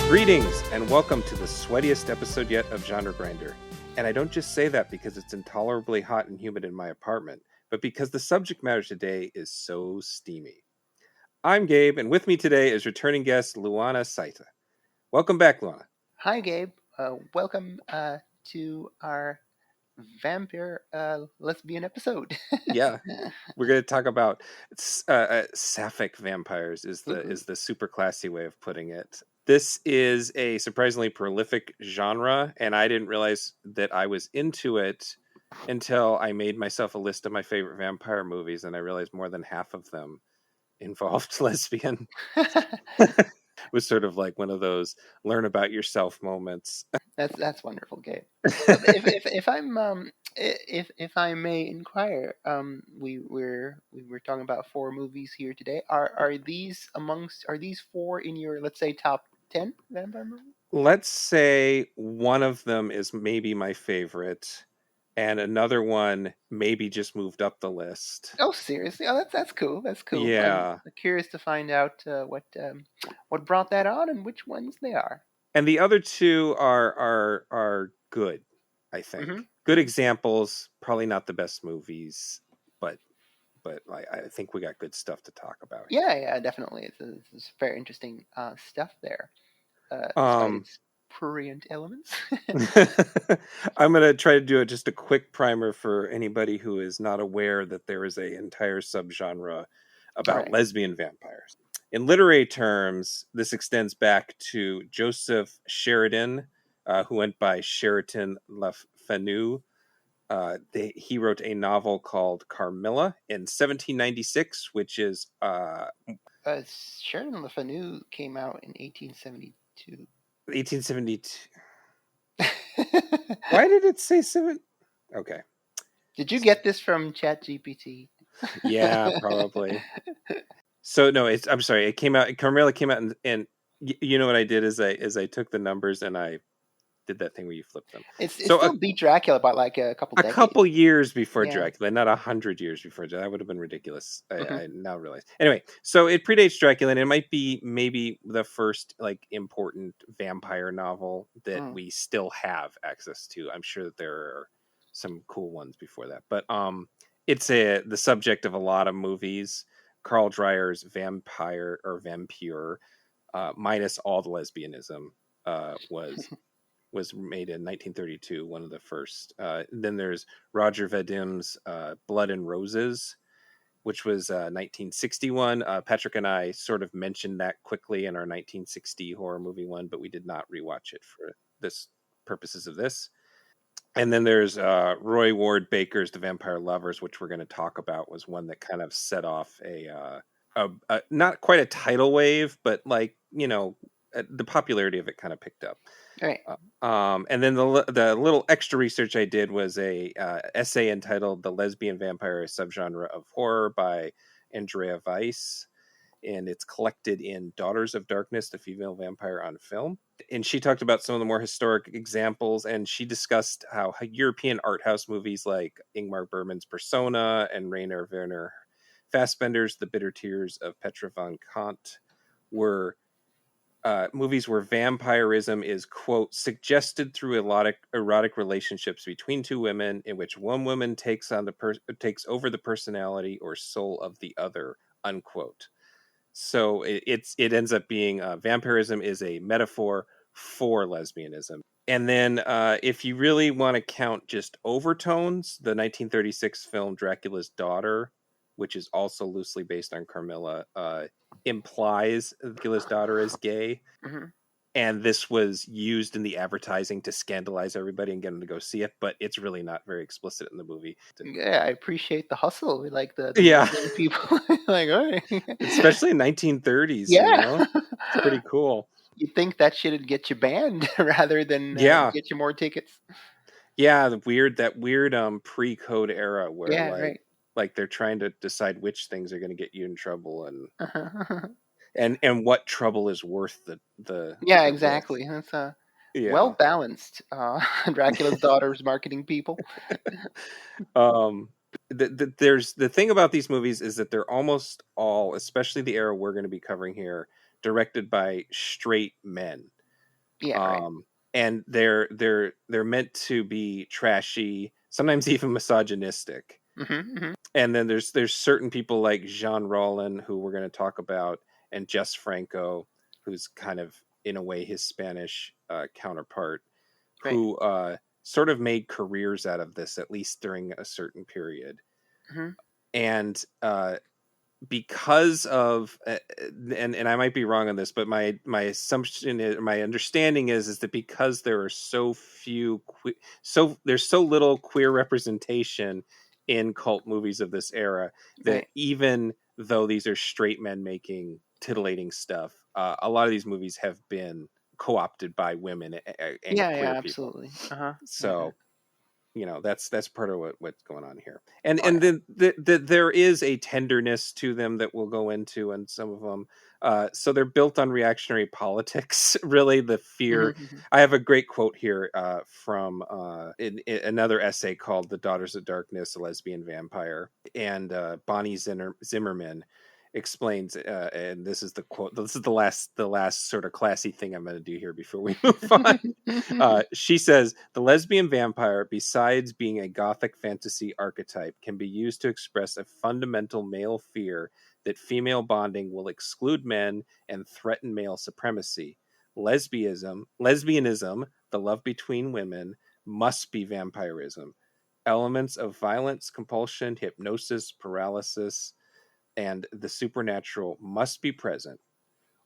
Greetings and welcome to the sweatiest episode yet of Genre Grinder. And I don't just say that because it's intolerably hot and humid in my apartment, but because the subject matter today is so steamy. I'm Gabe, and with me today is returning guest Luana Saitta. Welcome back, Luana. Hi, Gabe. Welcome to our vampire lesbian episode. Yeah, we're going to talk about Sapphic vampires is the super classy way of putting it. This is a surprisingly prolific genre, and I didn't realize that I was into it until I made myself a list of my favorite vampire movies, and I realized more than half of them involved lesbian. It was sort of like one of those learn about yourself moments. That's wonderful, Gabe. If I may inquire, we were talking about 4 movies here today. Are these four in your, let's say, top 10 vampire movies? Let's say one of them is maybe my favorite, and another one maybe just moved up the list. Oh, seriously? Oh, that's cool. That's cool. Yeah. I'm curious to find out what brought that on and which ones they are. And the other two are good, I think. Mm-hmm. Good examples. Probably not the best movies, but I think we got good stuff to talk about. Yeah, definitely. It's very interesting stuff there. Despite its prurient elements. I'm going to try to do just a quick primer for anybody who is not aware that there is an entire subgenre about lesbian vampires. In literary terms, this extends back to Joseph Sheridan, who went by Sheridan Le Fanu. He wrote a novel called Carmilla in 1796, which is... Sheridan Le Fanu came out in 1872. 1872. Why did it say 7? Okay. Did you get this from ChatGPT? Yeah, probably. So no, I'm sorry. It came out. Carmilla came out, and you know what I did is I took the numbers and I did that thing where you flip them. It still beat Dracula by like a couple years before Dracula, not 100 years before Dracula. That would have been ridiculous. I now realize. Anyway, so it predates Dracula, and it might be maybe the first like important vampire novel that we still have access to. I'm sure that there are some cool ones before that, but it's the subject of a lot of movies. Carl Dreyer's Vampire, minus all the lesbianism, was made in 1932, one of the first. Then there's Roger Vadim's Blood and Roses, which was 1961. Patrick and I sort of mentioned that quickly in our 1960 horror movie one, but we did not rewatch it for this purposes of this. And then there's Roy Ward Baker's The Vampire Lovers, which we're going to talk about, was one that kind of set off a not quite a tidal wave, but like, you know, the popularity of it kind of picked up. Right. And then the little extra research I did was a essay entitled "The Lesbian Vampire: A Subgenre of Horror" by Andrea Weiss, and it's collected in Daughters of Darkness: The Female Vampire on Film. And she talked about some of the more historic examples, and she discussed how European art house movies like Ingmar Bergman's Persona and Rainer Werner Fassbender's The Bitter Tears of Petra von Kant were movies where vampirism is, quote, suggested through erotic relationships between two women in which one woman takes over the personality or soul of the other, unquote. So it ends up being vampirism is a metaphor for lesbianism. And then if you really want to count just overtones, the 1936 film Dracula's Daughter, which is also loosely based on Carmilla, implies Dracula's daughter is gay. Mm-hmm. And this was used in the advertising to scandalize everybody and get them to go see it, but it's really not very explicit in the movie. Yeah, I appreciate the hustle. We like the people. Like, all right. Especially in 1930s. Yeah. You know? It's pretty cool. You'd think that shit'd get you banned rather than get you more tickets. Yeah, that weird pre-code era where like they're trying to decide which things are going to get you in trouble and what trouble is worth the exactly. That's well balanced. Dracula's Daughter's marketing people. There's the thing about these movies is that they're almost all, especially the era we're going to be covering here, directed by straight men. Yeah, right. um, and they're meant to be trashy, sometimes even misogynistic. Mm-hmm. And then there's certain people like Jean Rollin, who we're going to talk about, and Jess Franco, who's kind of in a way his Spanish counterpart, Right. who sort of made careers out of this, at least during a certain period. Mm-hmm. And because of and I might be wrong on this, but my assumption is, my understanding is that because there are so few there's so little queer representation in cult movies of this era, that Right. even though these are straight men making titillating stuff, a lot of these movies have been co-opted by women and Yeah, yeah, queer people. absolutely. Uh-huh. Yeah. So that's part of what's going on here. And Oh, and yeah. then there is a tenderness to them that we'll go into, and some of them so they're built on reactionary politics. Really, the fear. Mm-hmm. Mm-hmm. I have a great quote here from in another essay called "The Daughters of Darkness: A Lesbian Vampire," and Bonnie Zimmerman explains, and this is the quote, this is the last sort of classy thing I'm going to do here before we move on. She says, the lesbian vampire, besides being a gothic fantasy archetype, can be used to express a fundamental male fear that female bonding will exclude men and threaten male supremacy. Lesbianism, the love between women, must be vampirism. Elements of violence, compulsion, hypnosis, paralysis, and the supernatural must be present.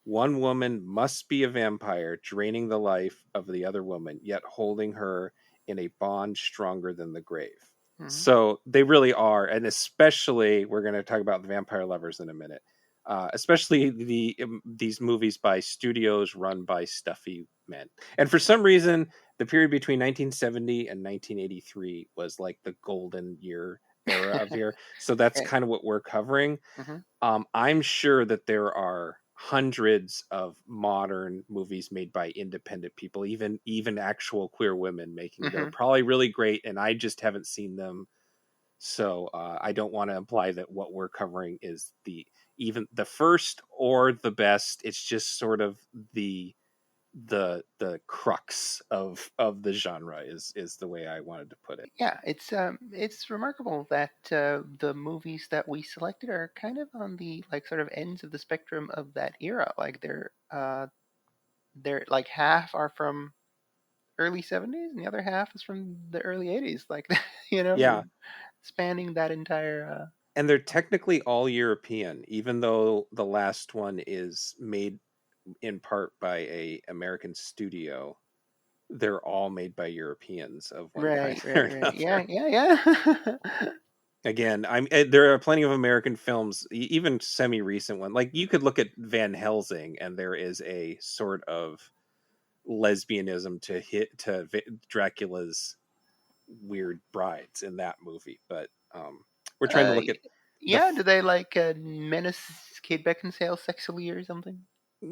One woman must be a vampire, draining the life of the other woman, yet holding her in a bond stronger than the grave. Mm-hmm. So they really are, and especially we're going to talk about the vampire lovers in a minute. Especially these movies by studios run by stuffy men, and for some reason, the period between 1970 and 1983 was like the golden era of here. So that's Right. kind of what we're covering. Mm-hmm. I'm sure that there are hundreds of modern movies made by independent people, even actual queer women making. They're Mm-hmm. probably really great, and I just haven't seen them. So I don't want to imply that what we're covering is even the first or the best. It's just sort of the crux of the genre is the way I wanted to put it. Yeah, it's remarkable that the movies that we selected are kind of on the like sort of ends of the spectrum of that era. Like they're like half are from early 70s and the other half is from the early 80s. Like you know, Yeah, spanning that entire and they're technically all European, even though the last one is made in part by a American studio. They're all made by Europeans of one kind right, right, or right. Yeah, another. yeah, yeah. Again, there are plenty of American films, even semi-recent one. Like you could look at Van Helsing, and there is a sort of lesbianism to Dracula's weird brides in that movie. But we're trying to uh, look at the yeah. Do they like menace Kate Beckinsale sexually or something?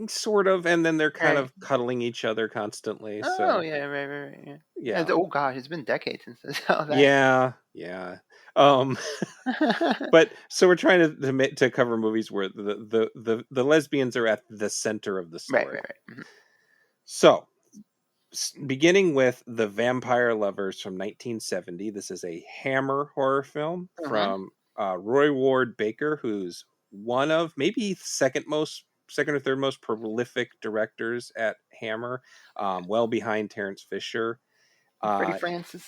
sort of, and then they're kind Right. of cuddling each other constantly. Oh So yeah, right, right, right. Yeah. yeah, Oh gosh, it's been decades since I saw that. yeah. Um, but so we're trying to cover movies where the lesbians are at the center of the Right, story. right, right. Mhm. So beginning with The Vampire Lovers from 1970. This is a Hammer horror film Mhm. from Roy Ward Baker, who's one of maybe second or third most prolific directors at Hammer, well behind Terrence Fisher. Freddie Uh, Francis.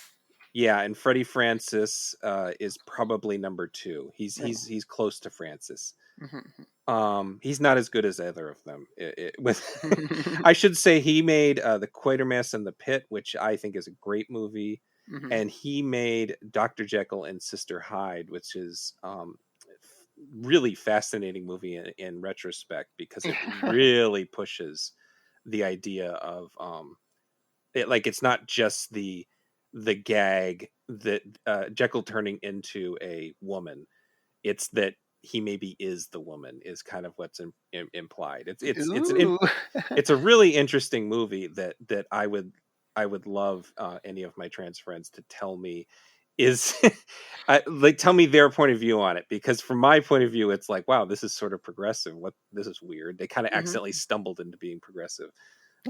yeah, and Freddie Francis is probably number two. He's Right. he's he's close to Francis. Mhm. He's not as good as either of them. With Mhm. I should say he made the Quatermass and the Pit, which I think is a great movie, Mhm. and he made Dr. Jekyll and Sister Hyde, which is really fascinating movie in retrospect, because it really pushes the idea of it's not just the gag that Jekyll turning into a woman. It's that he maybe is the woman, is kind of what's implied. Ooh. It's a really interesting movie that I would love any of my trans friends to tell me is like tell me their point of view on it, because from my point of view it's like, wow, this is sort of progressive. What, this is weird. They kind of Mhm. accidentally stumbled into being progressive.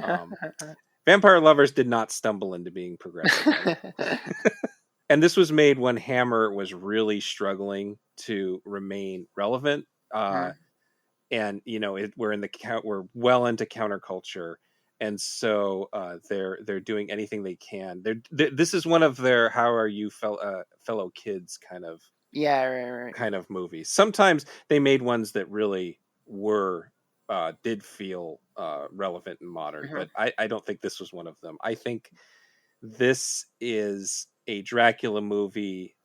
um Vampire Lovers did not stumble into being progressive. And this was made when Hammer was really struggling to remain relevant. Mhm. And we're well into counterculture, and so they're doing anything they can. This is one of their "How are you, fellow kids" Yeah, right. kind of movies. Sometimes they made ones that really were did feel relevant and modern, Mhm. but I don't think this was one of them. I think this is a Dracula movie,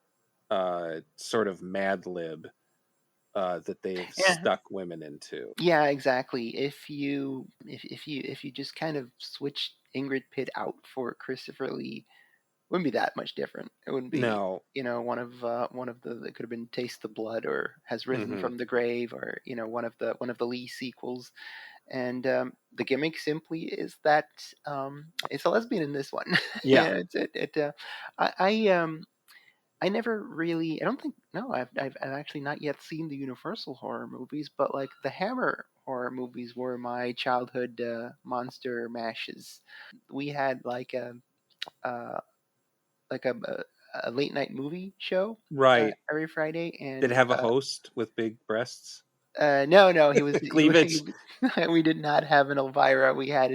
sort of Mad Lib, that they've Yeah. stuck women into. Yeah, exactly. If you just kind of switched Ingrid Pitt out for Christopher Lee, wouldn't be that much different. It wouldn't be, No. one of the, it could have been Taste the Blood or Has Risen Hmm. from the Grave, or one of the Lee sequels. And the gimmick simply is that it's a lesbian in this one. Yeah. Yeah, I I, um I never really. I don't think. No, I've actually not yet seen the Universal horror movies, but like the Hammer horror movies were my childhood monster mashes. We had uh, a late night movie show Right. every Friday, Did it and have a host with big breasts? no, Cleavage? we did not have an Elvira. We had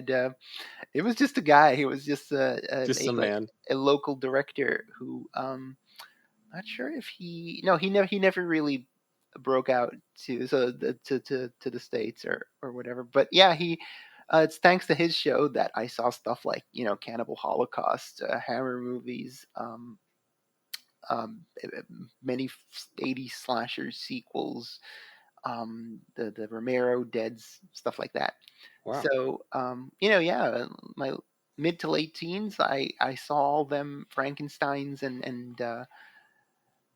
it was just a guy. He was just Just some man. a local director who not sure if he no he never really broke out to the states or whatever. But yeah, he it's thanks to his show that I saw stuff like Cannibal Holocaust, Hammer movies, um, many 80s slasher sequels, the Romero Deads, stuff like that. Wow. So yeah, my mid to late teens, I saw all them Frankenstein's and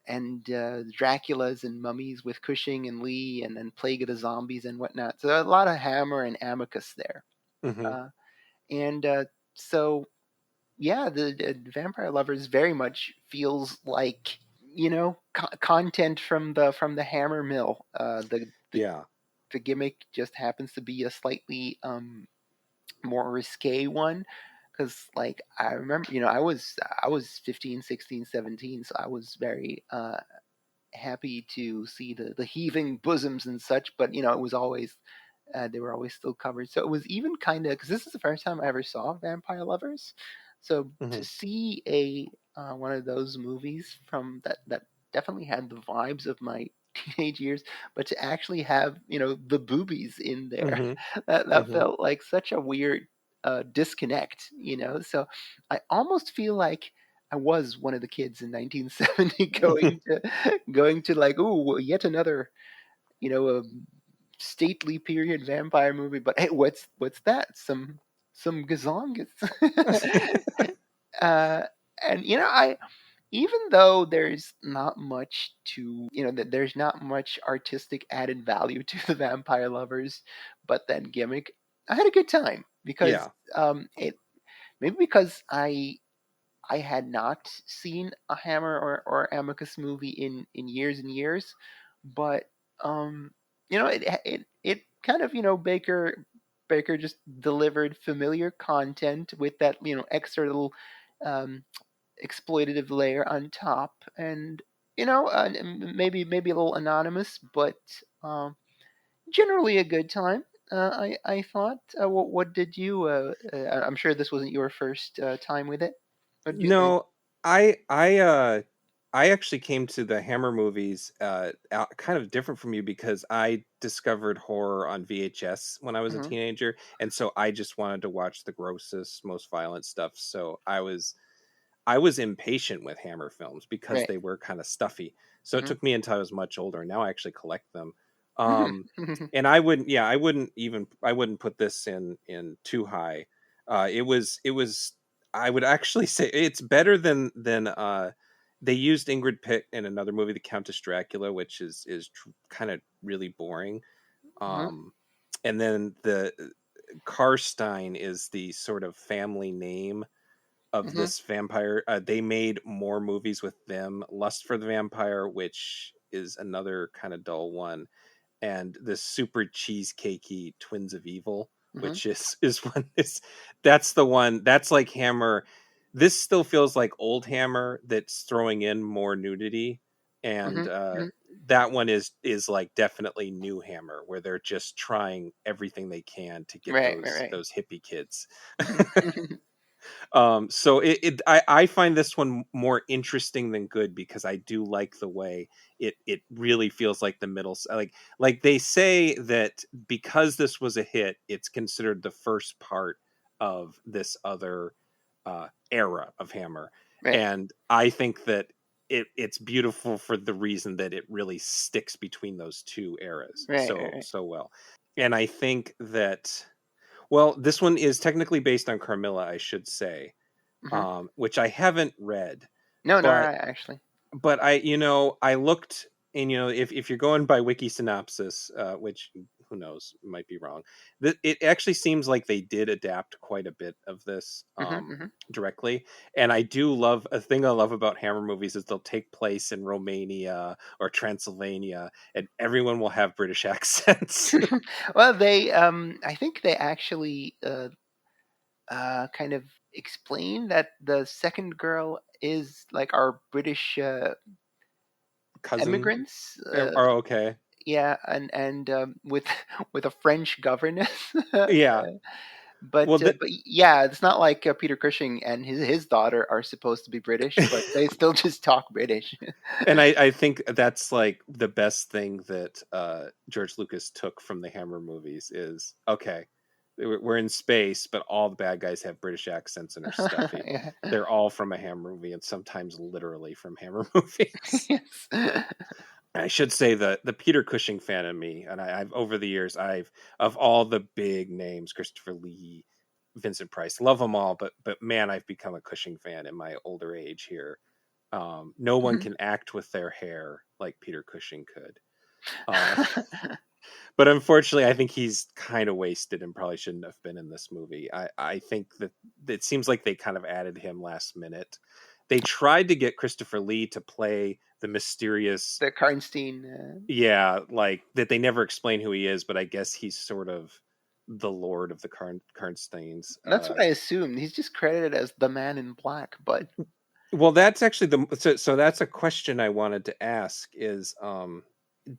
Draculas and mummies with Cushing and Lee, and then Plague of the Zombies and whatnot. So a lot of Hammer and Amicus there. Hmm. Uh, and so yeah, the Vampire Lovers very much feels like content from the Hammer mill. Yeah. The gimmick just happens to be a slightly more risque one, because like I remember, I was 15, 16, 17, so I was very happy to see the heaving bosoms and such, but it was always they were always still covered. So it was even kind of, because this is the first time I ever saw Vampire Lovers. So to Hmm. see a one of those movies from that definitely had the vibes of my teenage years, but to actually have the boobies in there, Hmm. that Hmm. felt like such a weird disconnect. So I almost feel like I was one of the kids in 1970 going to like, ooh, yet another, a stately period vampire movie. But hey, what's that? Some gazongas. uh, and I even though there's not much to that there's not much artistic added value to the Vampire Lovers, but then gimmick, I had a good time because Yeah. it maybe because I had not seen a Hammer or Amicus movie in years and years, but it kind of Baker just delivered familiar content with that extra little um, exploitative layer on top, and maybe a little anonymous, but generally a good time. I thought. What did you? I'm sure this wasn't your first time with it. What did you think? No, I actually came to the Hammer movies kind of different from you, because I discovered horror on VHS when I was a Hmm. teenager, and so I just wanted to watch the grossest, most violent stuff. So I was impatient with Hammer films because Right. they were kind of stuffy. So it Hmm. took me until I was much older. Now I actually collect them. Um, and I wouldn't put this in too high. It was. I would actually say it's better than. They used Ingrid Pitt in another movie, The Countess Dracula, which is kind of really boring. Hmm. Um, and then the Karstein is the sort of family name of Hmm. this vampire. They made more movies with them. Lust for the Vampire, which is another kind of dull one, and this super cheesecakey Twins of Evil. Mm-hmm. which is one is that's the one that's like Hammer. This still feels like old Hammer that's throwing in more nudity, and Mm-hmm. that one is like definitely new Hammer, where they're just trying everything they can to get Right, right, those right. those hippie kids. Mm-hmm. So I find this one more interesting than good because I do like the way it really feels like the middle like they say that because this was a hit, it's considered the first part of this other era of Hammer, Right, and I think that it's beautiful for the reason that it really sticks between those two eras right, right, right. so well, and I think that well, this one is technically based on Carmilla, I should say, Mm-hmm. which I haven't read, No, nor but I actually. I I looked and if you're going by wiki synopsis, which who knows might be wrong, it actually seems like they did adapt quite a bit of this Mm-hmm. Mm-hmm. directly, and I do love a thing I love about Hammer movies is they'll take place in Romania or Transylvania, and everyone will have British accents. Well, I think they actually kind of explain that the second girl is like our British Cousin, immigrants. or okay, Yeah, and with with a French governess. yeah. Well, But yeah, it's not like Peter Cushing and his daughter are supposed to be British, but they still just talk British. and I think that's like the best thing that George Lucas took from the Hammer movies is okay, we're in space, but all the bad guys have British accents and are stuffy. Yeah. They're all from a Hammer movie, and sometimes literally from Hammer movies. Yes. I should say the Peter Cushing fan of me, and I've over the years, I've of all the big names, Christopher Lee, Vincent Price, love them all, but man, I've become a Cushing fan in my older age here. No one can act with their hair like Peter Cushing could. Uh, but unfortunately, I think he's kind of wasted and probably shouldn't have been in this movie. I think that it seems like they kind of added him last minute. They tried to get Christopher Lee to play the mysterious, The Karnstein. yeah, like that they never explain who he is, but I guess he's sort of the lord of the Karnsteins. That's what I assumed. He's just credited as the Man in Black, but Well, that's actually so that's a question I wanted to ask is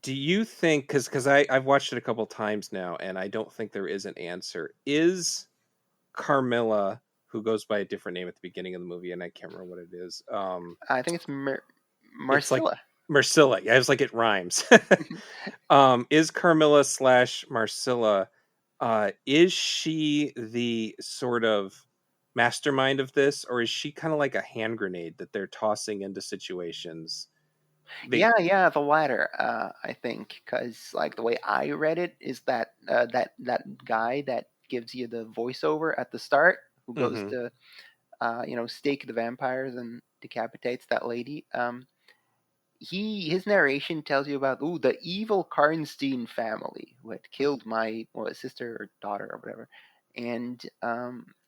do you think because I've watched it a couple times now and I don't think there is an answer. Is Carmilla, who goes by a different name at the beginning of the movie and I can't remember what it is. I think it's It's like Marcilla. Marcilla. Yeah, it's like it rhymes. Is Carmilla slash Marcilla is she the sort of mastermind of this, or is she kind of like a hand grenade that they're tossing into situations? They Yeah, yeah, the latter. I think because like the way I read it is that that guy that gives you the voiceover at the start, who goes hmm to stake the vampires and decapitates that lady. His narration tells you about the evil Karnstein family who had killed my sister or daughter or whatever, and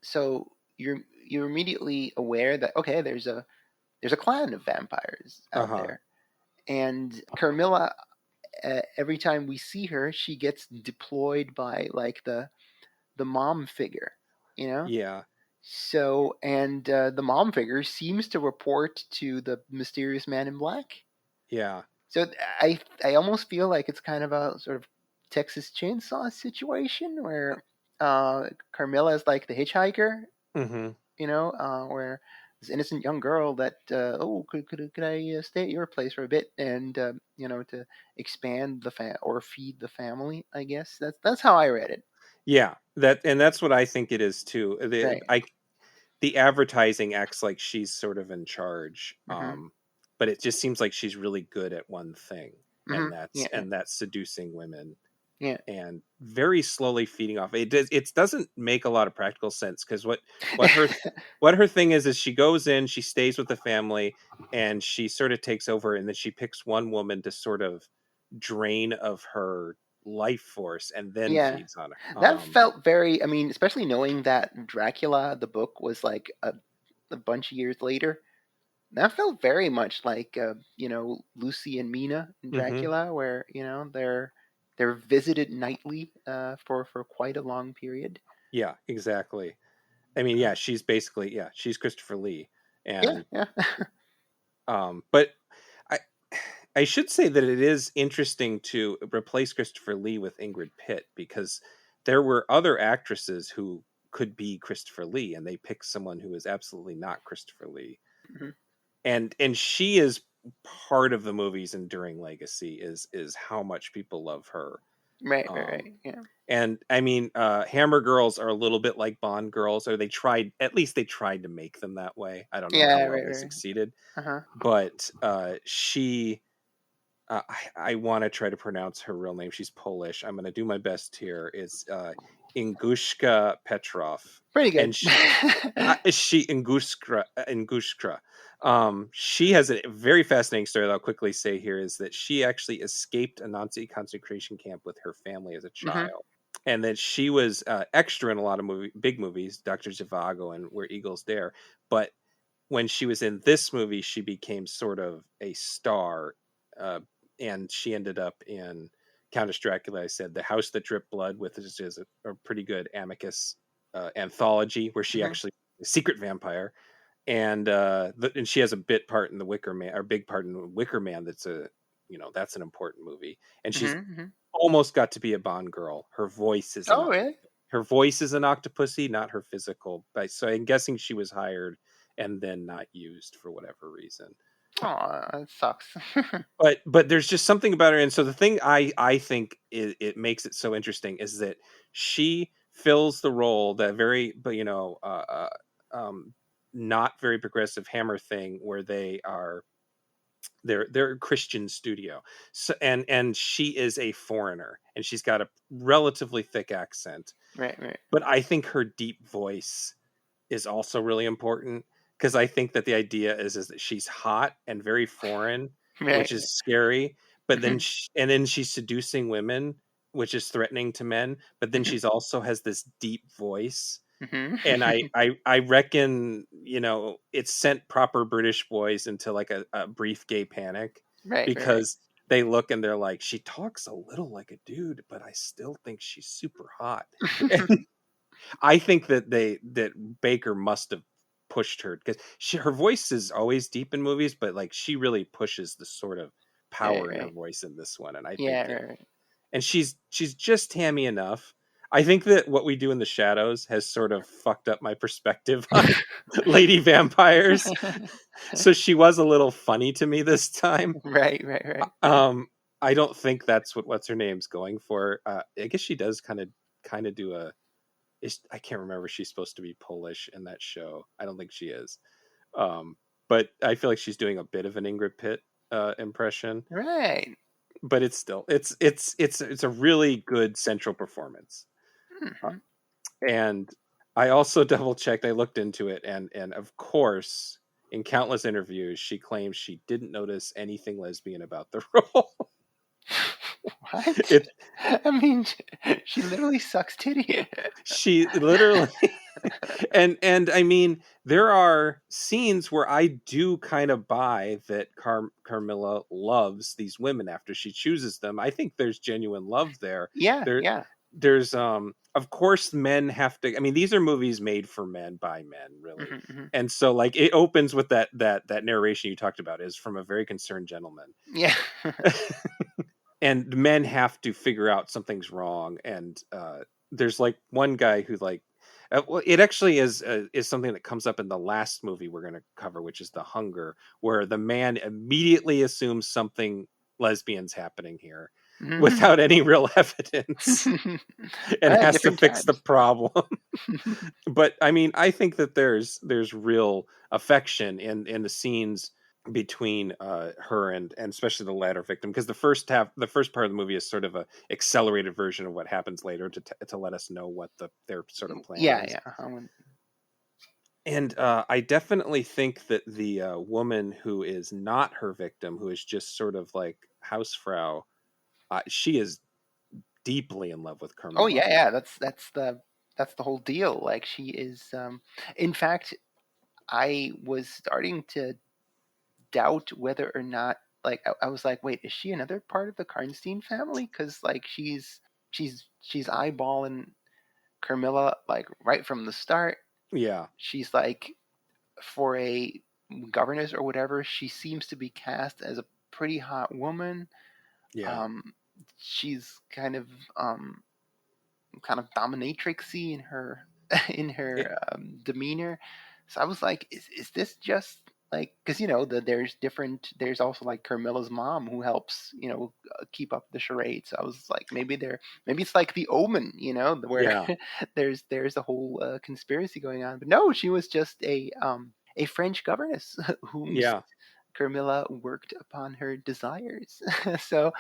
so you're immediately aware that okay, there's a clan of vampires out uh-huh. there, and Carmilla, every time we see her, she gets deployed by like the mom figure, you know. Yeah. So and the mom figure seems to report to the mysterious man in black. Yeah. So I almost feel like it's kind of a sort of Texas Chainsaw situation where Carmilla is like the hitchhiker, hmm where this innocent young girl that could I stay at your place for a bit and to expand the or feed the family. I guess that's how I read it. Yeah. That's what I think it is too. Right. The advertising acts like she's sort of in charge. Mm-hmm. But it just seems like she's really good at one thing, Mm-hmm. Yeah. and that's seducing women Yeah. and very slowly feeding off. It doesn't make a lot of practical sense because what her what her thing is she goes in, she stays with the family, and she sort of takes over, and then she picks one woman to sort of drain of her life force and then Yeah. feeds on her. That felt very. I mean, especially knowing that Dracula, the book, was like a bunch of years later. That felt very much like Lucy and Mina in hmm Dracula, where they're they're visited nightly for quite a long period. Yeah, exactly. I mean, yeah, she's basically, yeah, she's Christopher Lee. Yeah, And yeah. but I I should say that it is interesting to replace Christopher Lee with Ingrid Pitt, because there were other actresses who could be Christopher Lee, and they picked someone who is absolutely not Christopher Lee. Mhm. And she is part of the movie's enduring legacy, is how much people love her. Right, right, Um right. Yeah, and I mean, Hammer girls are a little bit like Bond girls, or they tried, at least they tried to make them that way. I don't know how yeah, well right, they right. succeeded, Uh-huh. but she I want to try to pronounce her real name. She's Polish. I'm going to do my best here. It's Ingushka Petrov, Pretty good. and she Ingushka. She has a very fascinating story that I'll quickly say here, is that she actually escaped a Nazi concentration camp with her family as a Hmm. child, and that she was extra in a lot of big movies, Dr. Zhivago and Where Eagles Dare. But when she was in this movie, she became sort of a star, uh, and she ended up in Countess Dracula. I said The House That Dripped Blood, with is a pretty good Amicus anthology, where she Hmm. actually is a secret vampire, and and she has a bit part in the Wicker Man, or big part in the Wicker Man. That's that's an important movie, and she's Hmm. Hmm. almost got to be a Bond girl. Oh, really? Her voice is an octopussy, not her physical. So I'm guessing she was hired and then not used for whatever reason. Oh, that sucks. But there's just something about her, and so the thing I think it makes it so interesting is that she fills the role, that very, but not very progressive Hammer thing, where they're a Christian studio. So and she is a foreigner, and she's got a relatively thick accent, Right, right, but I think her deep voice is also really important, because I think that the idea is that she's hot and very foreign, right. which is scary, but then Hmm. and then she's seducing women, which is threatening to men, but then she's also has this deep voice. Hmm. And I reckon, it sent proper British boys into like a brief gay panic, Right, right, right. because they look and they're like, she talks a little like a dude, but I still think she's super hot. I think that Baker must have pushed her, because her voice is always deep in movies, but like she really pushes the sort of Right, power in her right. voice in this one, and I think Yeah, that, right, and she's just hammy enough. I think that What We Do in the Shadows has sort of fucked up my perspective on lady vampires, right. so she was a little funny to me this time. Right, right, right. Um, I don't think that's what what's her name's going for. I guess she does kind of do a I can't remember if she's supposed to be Polish in that show. I don't think she is. Um, but I feel like she's doing a bit of an Ingrid Pitt impression. Right. But it's still it's a really good central performance. Uh, Mhm. and I also double checked. I looked into it, and of course, in countless interviews, she claims she didn't notice anything lesbian about the role. What? it I mean, she literally sucks titty. She literally, and I mean, there are scenes where I do kind of buy that Carmilla loves these women after she chooses them. I think there's genuine love there. Yeah, there yeah. there's of course men have to, I mean, these are movies made for men by men, really. Hmm. Hmm. And so like it opens with that narration you talked about is from a very concerned gentleman. Yeah. And men have to figure out something's wrong, and there's like one guy who like, well, it actually is something that comes up in the last movie we're going to cover, which is The Hunger, where the man immediately assumes something lesbian's happening here Hmm. without any real evidence, and has to Different fix the times. problem. But I mean, I think that there's real affection in the scenes between her and especially the latter victim, because the first part of the movie is sort of a accelerated version of what happens later to let us know what their sort of plan Yeah, is. yeah. And I definitely think that the woman who is not her victim, who is just sort of like Hausfrau, she is deeply in love with Oh, Carmilla. yeah, yeah. That's the whole deal. Like she is. In fact, I was starting to doubt whether or not like I was like, wait, is she another part of the Karnstein family? Because like she's eyeballing Carmilla like right from the start. Yeah. She's like, for a governess or whatever, she seems to be cast as a pretty hot woman. Yeah. Um, she's um, kind of dominatrixy in her in It, her demeanor. So I was like, is this just like, because there's also like Carmilla's mom who helps keep up the charade. So I was like, maybe it's like the Omen, where yeah. there's a whole conspiracy going on. But no, she was just a French governess whom Yeah. Carmilla worked upon her desires. So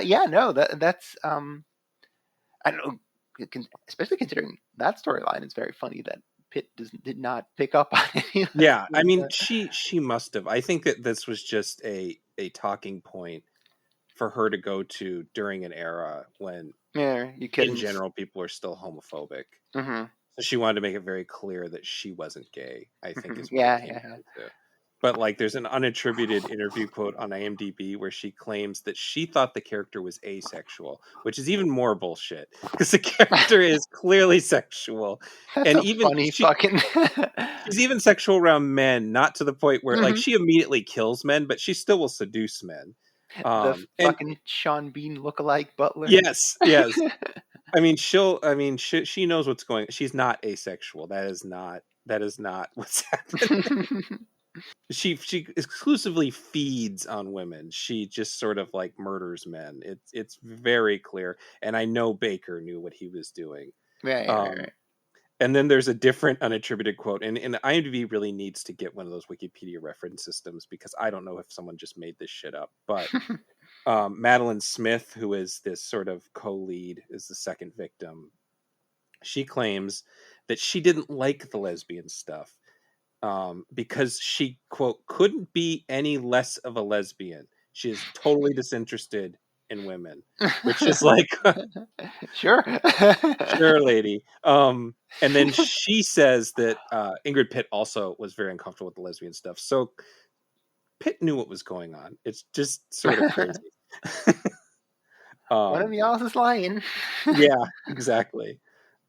yeah, no, that's I don't know, especially considering that storyline is very funny that Pitt did not pick up on any of Yeah. I mean, the she must have. I think that this was just a talking point for her to go to during an era when, yeah, you in couldn't. general, people are still homophobic. Mm-hmm, So she wanted to make it very clear that she wasn't gay, I think mm-hmm, is what it yeah, came yeah, down to. But like there's an unattributed interview quote on IMDb where she claims that she thought the character was asexual, which is even more bullshit because the yeah. character is clearly sexual. That's And a even funny fucking. she's even sexual around men, not to the point where like Mhm. she immediately kills men, but she still will seduce men. The And fucking Sean Bean lookalike butler. yes, yes. I mean, she knows what's going. She's not asexual. That is not what's happening. She exclusively feeds on women. She just sort of like murders men. It's very clear, and I know Baker knew what he was doing. Right, Um, right, and then there's a different unattributed quote, and IMDb really needs to get one of those Wikipedia reference systems because I don't know if someone just made this shit up. But right. Madeline Smith, who is this sort of co-lead, is the second victim. She claims that she didn't like the lesbian stuff because she, quote, couldn't be any less of a lesbian. She is totally disinterested in women, which is like, Sure. sure, lady. And then she says that Ingrid Pitt also was very uncomfortable with the lesbian stuff. So Pitt knew what was going on. It's just sort of crazy. One of um, y'all is lying. yeah, exactly.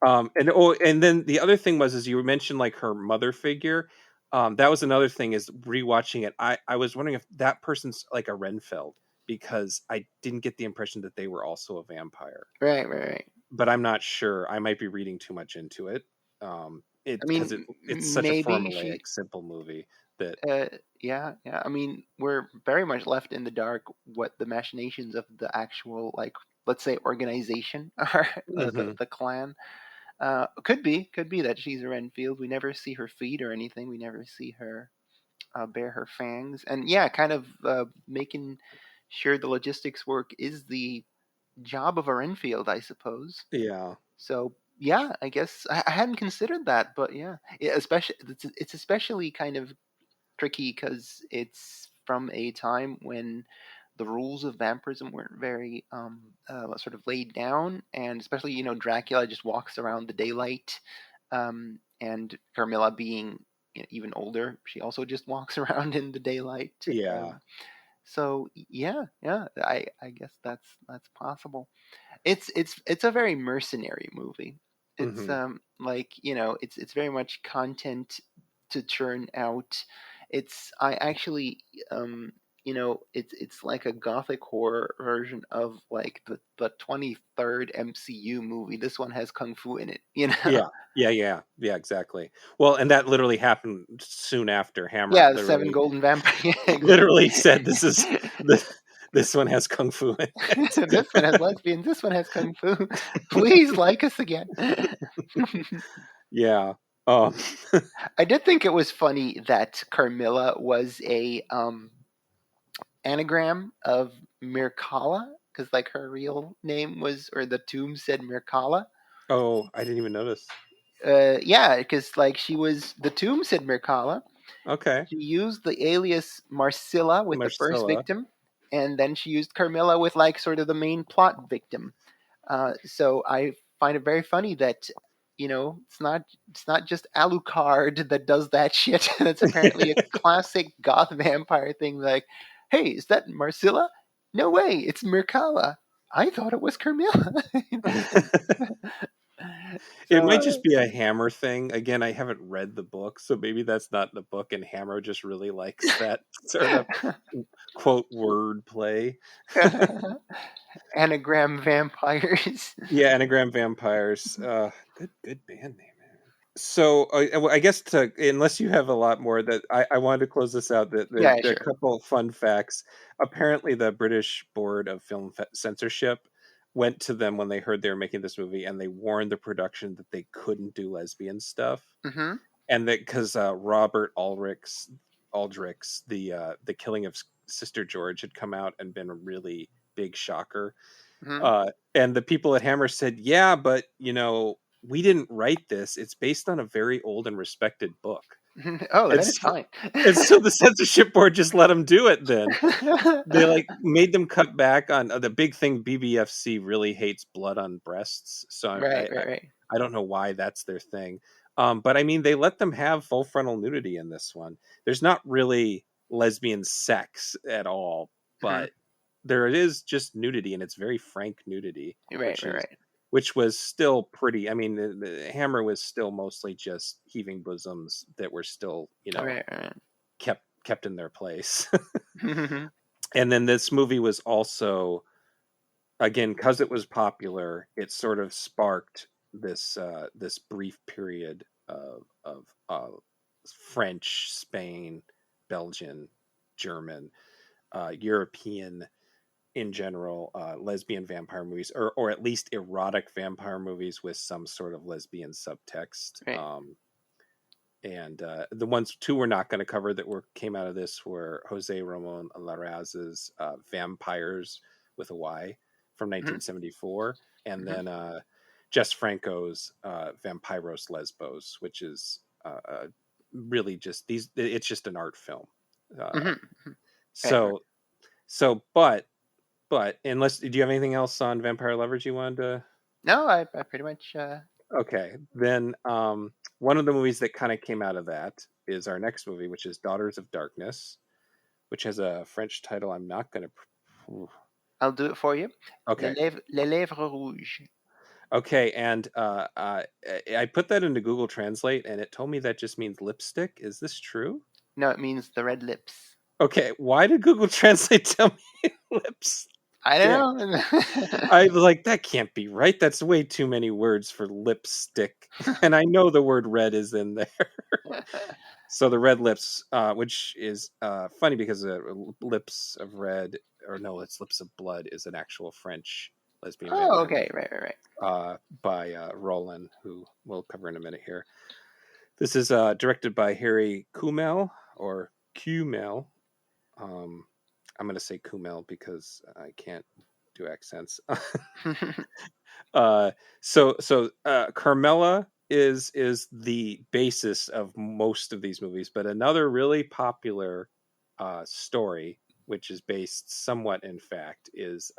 And then the other thing was, as you mentioned, like her mother figure. That was another thing is rewatching it. I was wondering if that person's like a Renfeld because I didn't get the impression that they were also a vampire. Right, right, right. But I'm not sure. I might be reading too much into it. I It because mean, it's such a maybe formulaic, she. simple movie that Uh, yeah, yeah. I mean, we're very much left in the dark what the machinations of the actual, like, let's say, organization are, Mhm. the clan. Could be that she's a Renfield. We never see her feet or anything. We never see her bare her fangs. And yeah, kind of making sure the logistics work is the job of a Renfield, I suppose. Yeah. So yeah, I guess I hadn't considered that, but yeah, especially it's especially kind of tricky because it's from a time when the rules of vampirism weren't very sort of laid down, and especially Dracula just walks around the daylight, and Carmilla being even older, she also just walks around in the daylight. Yeah. So yeah, yeah, I guess that's possible. It's a very mercenary movie. It's Mhm. like it's very much content to churn out. It's I actually it's like a gothic horror version of like the 23rd MCU movie. This one has kung fu in it, Yeah. Yeah, yeah. Yeah, exactly. Well, and that literally happened soon after Hammer Yeah, the Seven literally Golden Vampires. literally Exactly. said this one has kung fu in it. This one has lesbians. This one has kung fu. Please like us again. Yeah. Um I did think it was funny that Carmilla was a anagram of Mircalla, because like her real name was, or the tomb said Mircalla. oh, I didn't even notice. Yeah, because like the tomb said Mircalla. Okay. She used the alias Marcilla with the first Marcella. victim, and then she used Carmilla with like sort of the main plot victim. So I find it very funny that it's not just Alucard that does that shit. That's apparently a classic goth vampire thing. Like, hey, is that Marcilla? No way, it's Mircalla. I thought it was Carmilla. It So might just be a Hammer thing. Again, I haven't read the book, so maybe that's not in the book, and Hammer just really likes that sort of quote word play. anagram vampires. Yeah, Anagram Vampires. Good band name, man. So I guess unless you have a lot more, that I wanted to close this out. That Yeah, the sure. couple fun facts. Apparently, the British Board of Film Censorship went to them when they heard they were making this movie, and they warned the production that they couldn't do lesbian stuff, Mm-hmm. and that because Robert Aldrich's the Killing of Sister George had come out and been a really big shocker. Mm-hmm. And the people at Hammer said, yeah, but we didn't write this. It's based on a very old and respected book. Oh, And then it's so, fine. and so the censorship board just let them do it then. They like made them cut back on the big thing. BBFC really hates blood on breasts. So Right, right, right. I don't know why that's their thing. But I mean, they let them have full frontal nudity in this one. There's not really lesbian sex at all, Mm-hmm. but there is just nudity, and it's very frank nudity, Right, right, right. which was still pretty. I mean, the Hammer was still mostly just heaving bosoms that were still, Right, right. kept in their place. Mm-hmm. And then this movie was also, again, because it was popular, it sort of sparked this brief period of French, Spain, Belgian, German, European in general, lesbian vampire movies, or at least erotic vampire movies with some sort of lesbian subtext. Right. And the ones two we're not going to cover that came out of this were Jose Ramon Larraz's Vampires with a Y from Mm-hmm. 1974, and Mm-hmm. then Jess Franco's Vampiros Lesbos, which is really just these. It's just an art film. Uh, Mm-hmm. Right, right. so but unless, do you have anything else on Vampire Lovers you wanted to? No, I pretty much. Okay, then one of the movies that kind of came out of that is our next movie, which is Daughters of Darkness, which has a French title. I'm not going to. I'll do it for you. Okay, Les Lèvres Rouges. okay, and I put that into Google Translate, and it told me that just means lipstick. Is this true? No, it means the red lips. Okay, why did Google Translate tell me lips? I don't know. I was like, that can't be right. That's way too many words for lipstick. And I know the word red is in there. So the red lips, which is funny because lips of red, or no, it's lips of blood, is an actual French lesbian Oh, vampire okay. movie Right, right, right. by Roland, who we'll cover in a minute here. This is directed by Harry Kumel, or Kumel. I'm going to say Kumel because I can't do accents. Carmela is the basis of most of these movies, but another really popular story, which is based somewhat in fact, is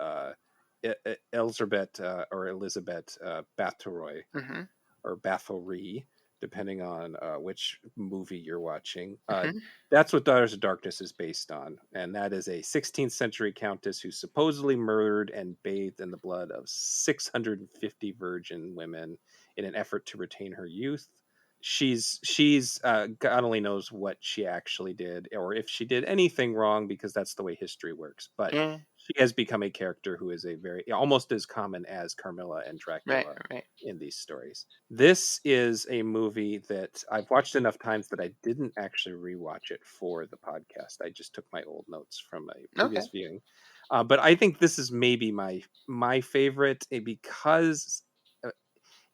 Elizabeth or Elizabeth Bathory Mm-hmm. or Bathory, depending on which movie you're watching. Mm-hmm. That's what Daughters of Darkness is based on, and that is a 16th century countess who supposedly murdered and bathed in the blood of 650 virgin women in an effort to retain her youth. She's God only knows what she actually did, or if she did anything wrong, because that's the way history works. But Yeah. she has become a character who is a very almost as common as Carmilla and Right, Dracula right. in these stories. This is a movie that I've watched enough times that I didn't actually rewatch it for the podcast. I just took my old notes from a previous Okay. viewing. But I think this is maybe my favorite because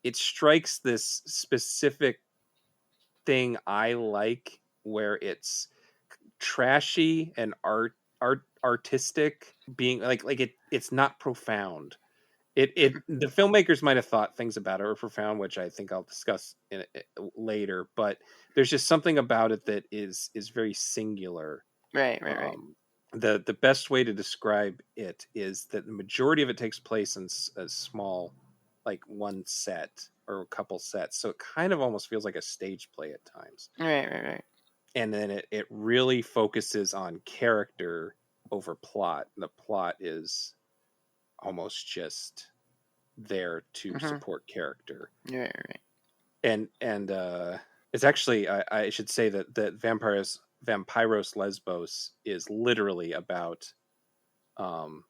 it strikes this specific thing I like, where it's trashy and artistic, being it's not profound. It the filmmakers might have thought things about it were profound, which I think I'll discuss later, but there's just something about it that is very singular. Right, right, right. The best way to describe it is that the majority of it takes place in a small, like one set or a couple sets, so it kind of almost feels like a stage play at times. Right, right, right. And then it really focuses on character over plot. The plot is almost just there to Mm-hmm. support character. Right. And it's actually, I should say that Vampiros Lesbos is literally about, um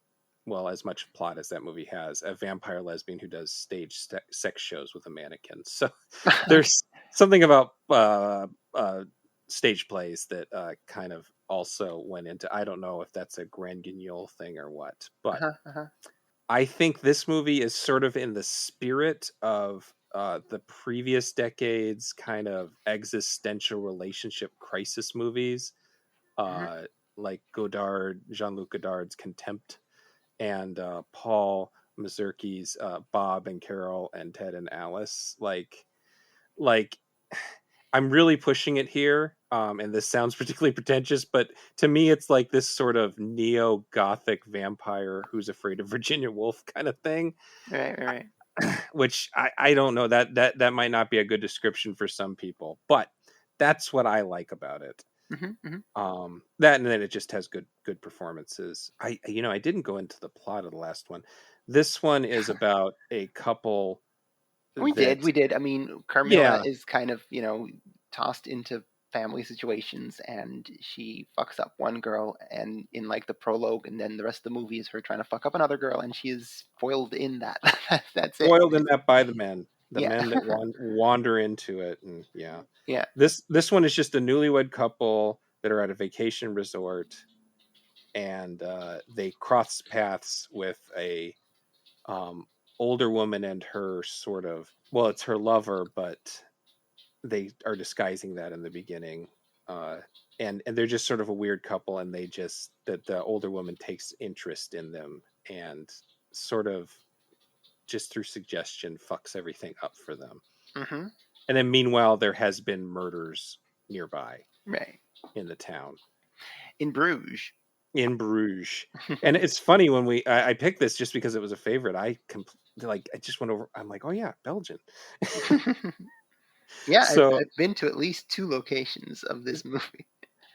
well, as much plot as that movie has, a vampire lesbian who does stage sex shows with a mannequin. So Okay. there's something about stage plays that kind of also went into, I don't know if that's a Grand Guignol thing or what, but Uh-huh. Uh-huh. I think this movie is sort of in the spirit of the previous decades kind of existential relationship crisis movies, Mm-hmm. uh, like Jean-Luc Godard's Contempt, and Paul Mazurki's Bob and Carol and Ted and Alice. Like I'm really pushing it here, and this sounds particularly pretentious, but to me, it's like this sort of neo-gothic vampire who's afraid of Virginia Woolf kind of thing. Right. Which I don't know, that might not be a good description for some people, but that's what I like about it. Mm-hmm. Mm-hmm. That, and then it just has good performances. I didn't go into the plot of the last one. This one is about a couple We did. that, We did. I mean, Carmilla yeah, is kind of, tossed into family situations, and she fucks up one girl, and in like the prologue, and then the rest of the movie is her trying to fuck up another girl, and she is foiled in that. That's it. foiled in that by the Yeah. men that wander into it, and yeah, Yeah. this one is just a newlywed couple that are at a vacation resort, and they cross paths with a um, older woman and her sort of, well, it's her lover, but they are disguising that in the beginning. Uh, and they're just sort of a weird couple, and they just, that the older woman takes interest in them and sort of just through suggestion fucks everything up for them. Mm-hmm. And then meanwhile, there has been murders nearby Right. in the town, In Bruges. in Bruges. And it's funny when I picked this just because it was a favorite. I just went over. I'm like, oh yeah, Belgian. Yeah, So I've been to at least 2 locations of this movie.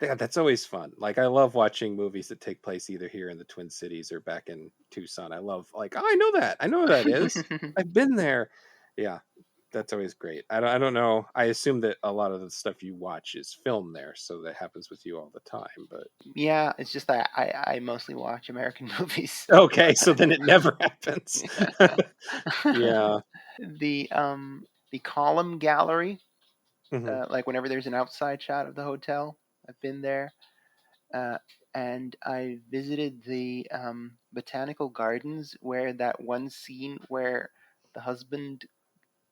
yeah, that's always fun. Like, I love watching movies that take place either here in the Twin Cities or back in Tucson. I love, like, oh, I know that. I know where that is. I've been there. Yeah, that's always great. I don't know. I assume that a lot of the stuff you watch is filmed there, so that happens with you all the time. But Yeah, it's just that I mostly watch American movies. okay, so then it never happens. Yeah. The column gallery, Hmm. like whenever there's an outside shot of the hotel, I've been there. Uh, and I visited the botanical gardens where that one scene where the husband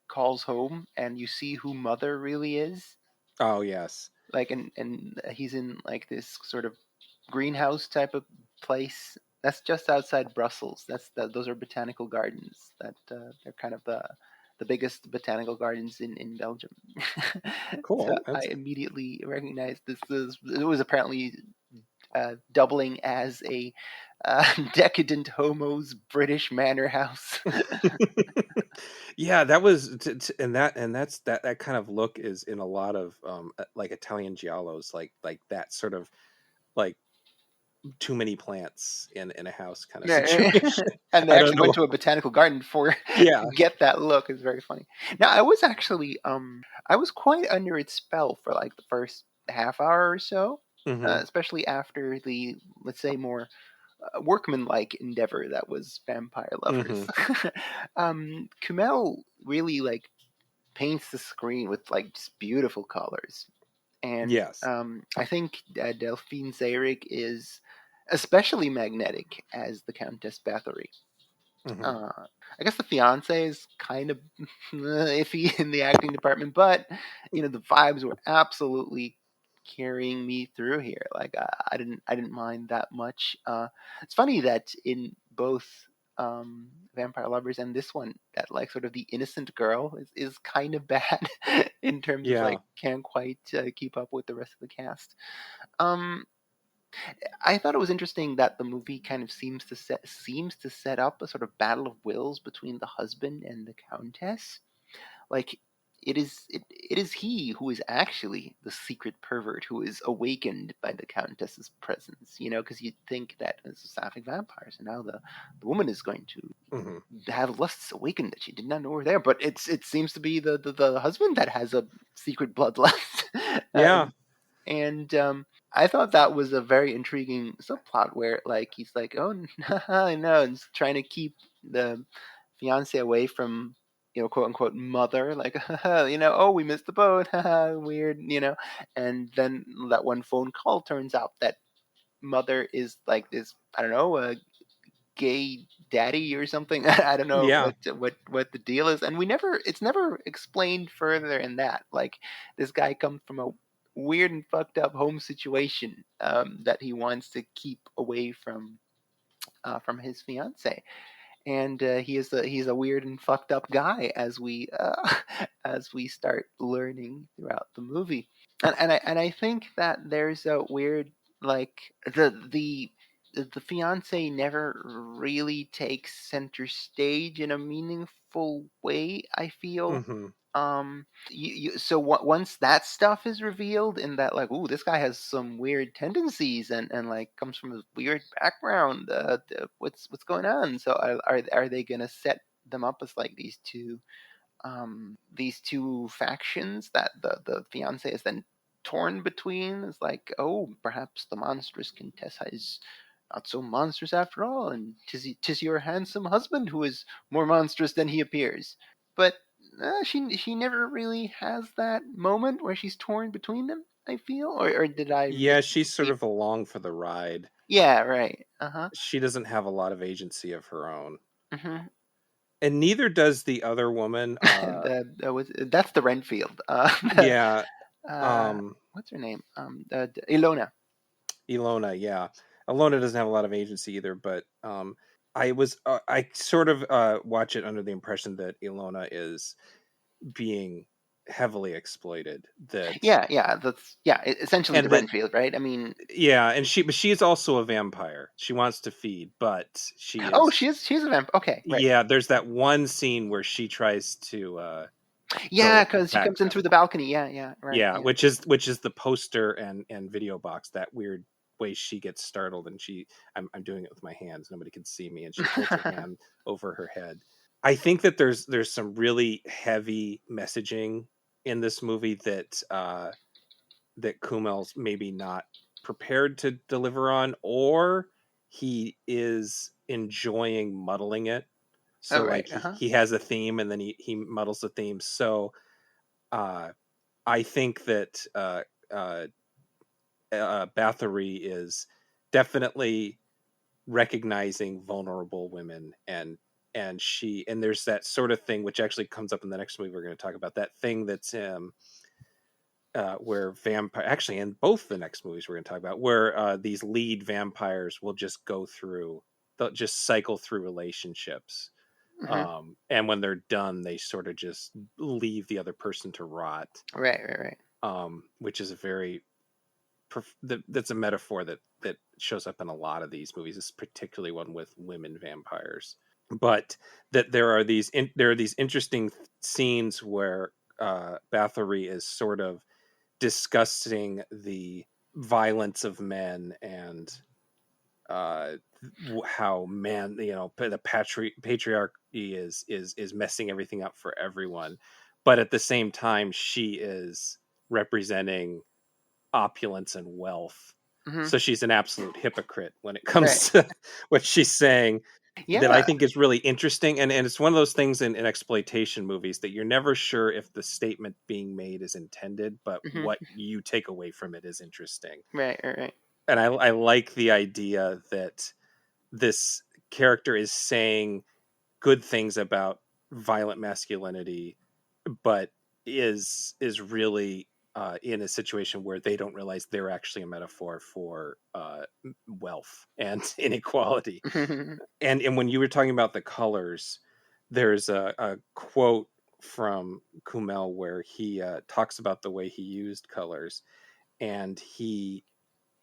calls home and you see who mother really is. Oh yes. Like, and he's in like this sort of greenhouse type of place. That's just outside Brussels. Those are botanical gardens. They're kind of the biggest botanical gardens in Belgium. So Cool. I That's immediately recognized this. It was apparently doubling as a decadent homo's British manor house. yeah, that was and that kind of look is in a lot of like Italian giallos, like that sort of, like, too many plants in a house kind of Yeah, situation. and they I don't actually know. went to a botanical garden for Yeah. to get that look. It's very funny. Now, I was quite under its spell for like the first half hour or so, Hmm. especially after the, let's say, more workmanlike endeavor that was Vampire Lovers. Hmm. Kumail really like paints the screen with like just beautiful colors. And Yes. I think Delphine Seyrig is especially magnetic as the Countess Bathory. Hmm. Uh, I guess the fiance is kind of iffy in the acting department, but the vibes were absolutely carrying me through here. Like I didn't mind that much. It's funny that in both Vampire Lovers and this one, that like sort of the innocent girl is kind of bad in terms of Yeah. like can't quite keep up with the rest of the cast. Um, I thought it was interesting that the movie kind of seems to set up a sort of battle of wills between the husband and the countess. Like it is he who is actually the secret pervert who is awakened by the Countess's presence. You know, because you'd think that it's a Sapphic vampires, and now the woman is going to Hmm. have lusts awakened that she did not know were there. But it seems to be the husband that has a secret bloodlust. Yeah, And I thought that was a very intriguing subplot where like he's like, oh I know, and he's trying to keep the fiance away from, you know, quote unquote mother, like you know, oh, we missed the boat, weird, you know. And then that one phone call turns out that mother is like this, I don't know, gay daddy or something. I don't know yeah, what the deal is, and it's never explained further in that. Like this guy comes from a weird and fucked up home situation that he wants to keep away from his fiance, and he's a weird and fucked up guy as we as we start learning throughout the movie, and I think that there's a weird like the fiance never really takes center stage in a meaningful way. I feel hmm so once that stuff is revealed and that like, ooh, this guy has some weird tendencies and like comes from a weird background, what's going on? So are they gonna set them up as like these two factions that the fiance is then torn between? It's like, oh, perhaps the monstrous contessa is not so monstrous after all, and tis your handsome husband who is more monstrous than he appears. But she never really has that moment where she's torn between them. I feel, or did I yeah. miss? She's sort of along for the ride. Yeah, right. Uh huh. She doesn't have a lot of agency of her own, Mm-hmm. and neither does the other woman. That's the Renfield. Yeah, Uh, um, what's her name? Ilona. Ilona. Yeah, Ilona doesn't have a lot of agency either. But I sort of watch it under the impression that Ilona is being heavily exploited. That Yeah, yeah, that's yeah. Essentially the and that Renfield, right? I mean, yeah, and she's also a vampire. She wants to feed, but she oh, is she's a vamp. Okay, right. yeah. There's that one scene where she tries to Yeah, go because she attack comes in through them. the balcony. Yeah, yeah, right. Yeah, Yeah. which is the poster and video box, that weird way she gets startled, and I'm doing it with my hands, nobody can see me, and she holds her hand over her head. I think that there's some really heavy messaging in this movie that Kumel's maybe not prepared to deliver on, or he is enjoying muddling it. Oh, So right. like Uh huh. he has a theme and then he muddles the theme. So uh I think that Bathory is definitely recognizing vulnerable women, and there's that sort of thing which actually comes up in the next movie we're going to talk about, that thing that's where vampire, actually in both the next movies we're going to talk about, where these lead vampires will just they'll just cycle through relationships, Hmm. and when they're done they sort of just leave the other person to rot, Right, right, right. which is a very that's a metaphor that shows up in a lot of these movies, is particularly one with women vampires. But that there are these interesting scenes where Bathory is sort of discussing the violence of men, and uh, how man, the patriarchy is messing everything up for everyone, but at the same time she is representing opulence and wealth. Hmm. So she's an absolute hypocrite when it Right. comes to what she's saying, that I Yeah. think is really interesting. And it's one of those things in exploitation movies that you're never sure if the statement being made is intended, but Hmm. what you take away from it is interesting. Right, right, right. And I like the idea that this character is saying good things about violent masculinity, but is really in a situation where they don't realize they're actually a metaphor for wealth and inequality. And when you were talking about the colors, there's a quote from Kumel where he talks about the way he used colors, and he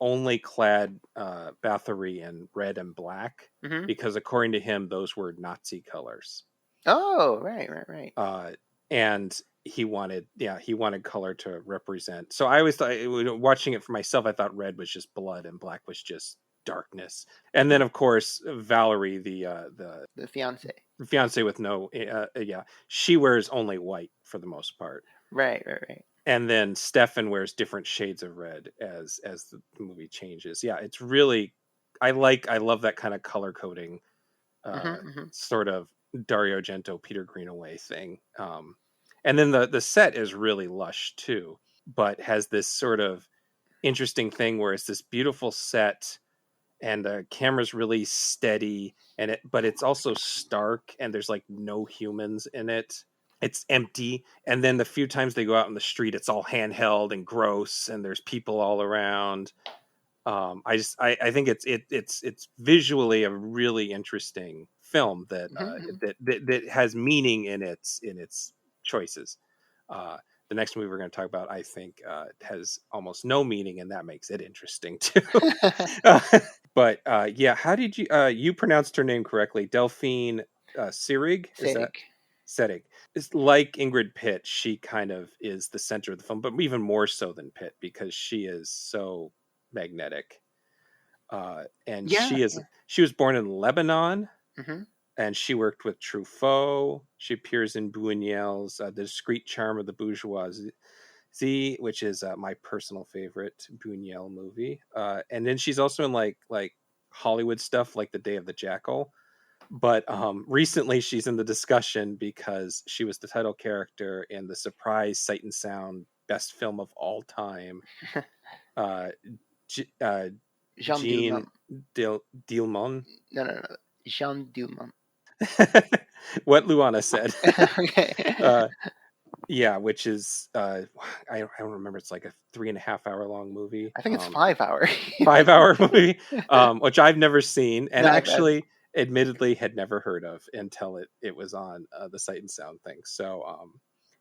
only clad Bathory in red and black Hmm. because, according to him, those were Nazi colors. Oh, right, right, right. Uh, and he wanted color to represent. So I always thought, watching it for myself, I thought red was just blood and black was just darkness. And then of course Valerie, The fiance. fiance with no she wears only white for the most part. Right. And then Stefan wears different shades of red as the movie changes. Yeah, it's really, I love that kind of color coding, sort of Dario Argento, Peter Greenaway thing. And then the set is really lush too, but has this sort of interesting thing where it's this beautiful set and the camera's really steady, but it's also stark and there's like no humans in it. It's empty, and then the few times they go out in the street, it's all handheld and gross, and there's people all around. I think it's visually a really interesting film that that has meaning in its choices. The next movie we're going to talk about, I think, has almost no meaning, and that makes it interesting too. But yeah, how did you pronounced her name correctly? Delphine Seyrig? Is that Saitta. Seyrig? It's like Ingrid Pitt. She kind of is the center of the film, but even more so than Pitt because she is so magnetic. And Yeah. she was born in Lebanon, Mm-hmm. and she worked with Truffaut. She appears in Buñuel's The Discreet Charm of the Bourgeoisie, which is my personal favorite Buñuel movie. And then she's also in like Hollywood stuff like The Day of the Jackal. But recently she's in the discussion because she was the title character in the surprise Sight and Sound best film of all time. Jean Jean Dillman. Dielman. No. Jean Dillman. What Luana said. Okay. Yeah, which is I don't remember. It's like a 3.5 hour long movie. I think it's 5 hour. 5 hour movie, which I've never seen, and No, actually, admittedly, had never heard of until it was on the Sight and Sound thing. So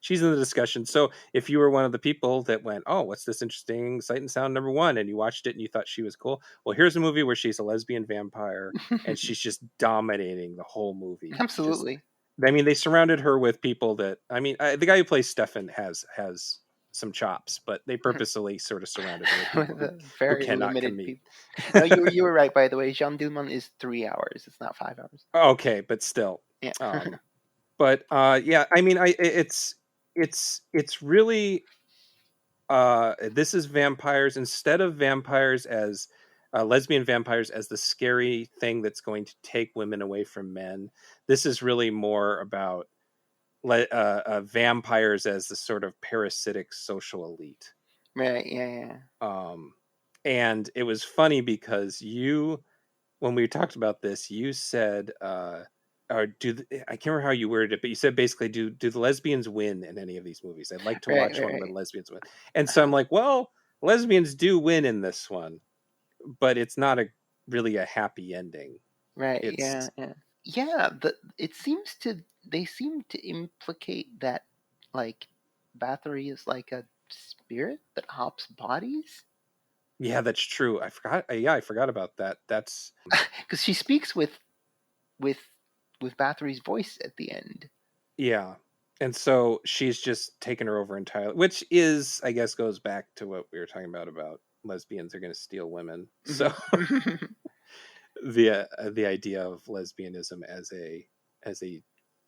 she's in the discussion. So if you were one of the people that went, "Oh, what's this interesting Sight and Sound #1," and you watched it and you thought she was cool, well, here's a movie where she's a lesbian vampire and she's just dominating the whole movie. Just, absolutely. I mean, they surrounded her with people that, I mean, the guy who plays Stefan has some chops, but they purposely sort of surrounded her with people With who very cannot limited compete. people. No, you were right. By the way, Jean Dillman is 3 hours. It's not 5 hours. Okay, but still, Yeah. but yeah, I mean, it's really this is vampires instead of vampires as lesbian vampires as the scary thing that's going to take women away from men. This is really more about vampires as the sort of parasitic social elite. Right. Yeah. And it was funny because when we talked about this, you said, or I can't remember how you worded it, but you said basically, do the lesbians win in any of these movies? I'd like to watch one where the lesbians win. And so I'm like, well, lesbians do win in this one, but it's not really a happy ending. Right. It's Yeah. They seem to implicate that like Bathory is like a spirit that hops bodies. yeah, that's true. I forgot. Yeah, I forgot about that. That's Because she speaks with Bathory's voice at the end. yeah. And so she's just taken her over entirely, which is, I guess, goes back to what we were talking about lesbians are going to steal women. So the idea of lesbianism as a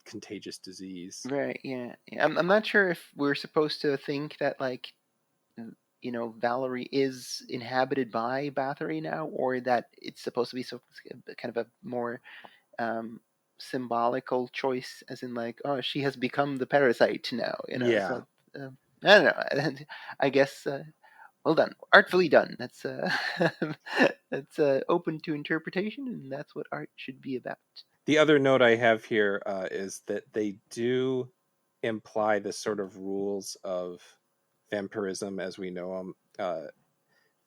contagious disease. Right. Yeah. I'm not sure if we're supposed to think that like Valerie is inhabited by Bathory now, or that it's supposed to be kind of a more symbolical choice, as in like, oh, she has become the parasite now. Yeah. So I don't know. I guess well done, artfully done. That's that's open to interpretation, and that's what art should be about. The other note I have here is that they do imply the sort of rules of vampirism as we know them.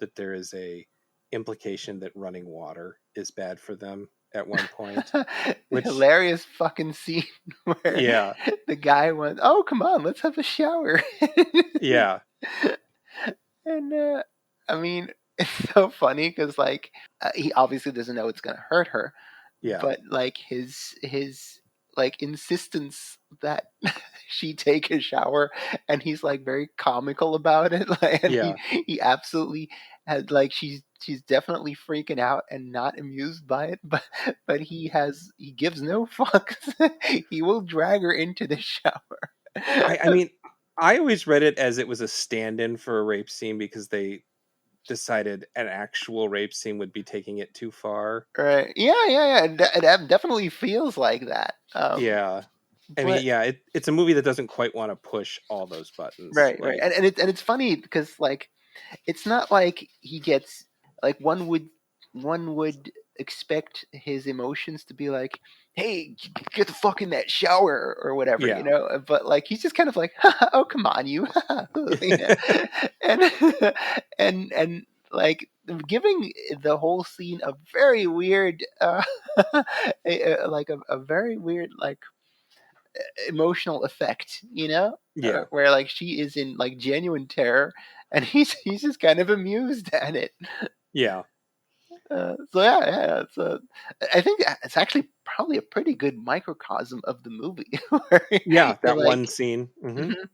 That there is a implication that running water is bad for them at one point, which hilarious fucking scene where yeah, the guy went, "Oh, come on, let's have a shower." yeah, And I mean, it's so funny because like he obviously doesn't know it's gonna hurt her, yeah, but like his like insistence that she take a shower, and he's like very comical about it. Like, and Yeah. he absolutely had like she's definitely freaking out and not amused by it, but he gives no fucks. He will drag her into the shower. I mean, I always read it as it was a stand-in for a rape scene because they decided an actual rape scene would be taking it too far. Right. Yeah. It definitely feels like that. Yeah. I mean, But yeah, it's a movie that doesn't quite want to push all those buttons. right, Like, and it's funny because like it's not like he gets like one would expect his emotions to be like, hey, get the fuck in that shower or whatever, yeah. but like he's just kind of like, oh come on you. Yeah. and and like giving the whole scene a very weird like a very weird like emotional effect, Yeah. where like she is in like genuine terror, and he's just kind of amused at it. Yeah. So yeah. So I think it's actually probably a pretty good microcosm of the movie, where Yeah, you're that one like, scene. Mhm. mhm,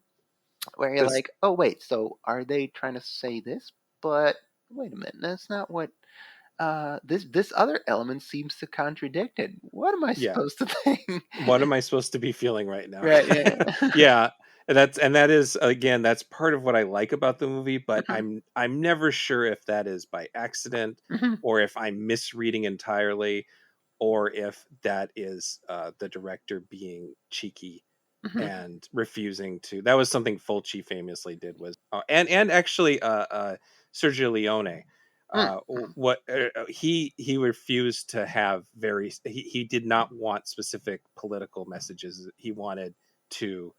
where you're This like, oh wait, so are they trying to say this? But wait a minute, that's not what. This other element seems to contradict it. What am I yeah. supposed to think? What am I supposed to be feeling right now? Right? Yeah. Yeah, that is, again, that's part of what I like about the movie, but Mhm, I'm never sure if that is by accident mhm, or if I'm misreading entirely or if that is the director being cheeky mhm, and refusing to. That was something Fulci famously did, was and actually Sergio Leone. mm, mm, What he refused to have he did not want specific political messages. He wanted to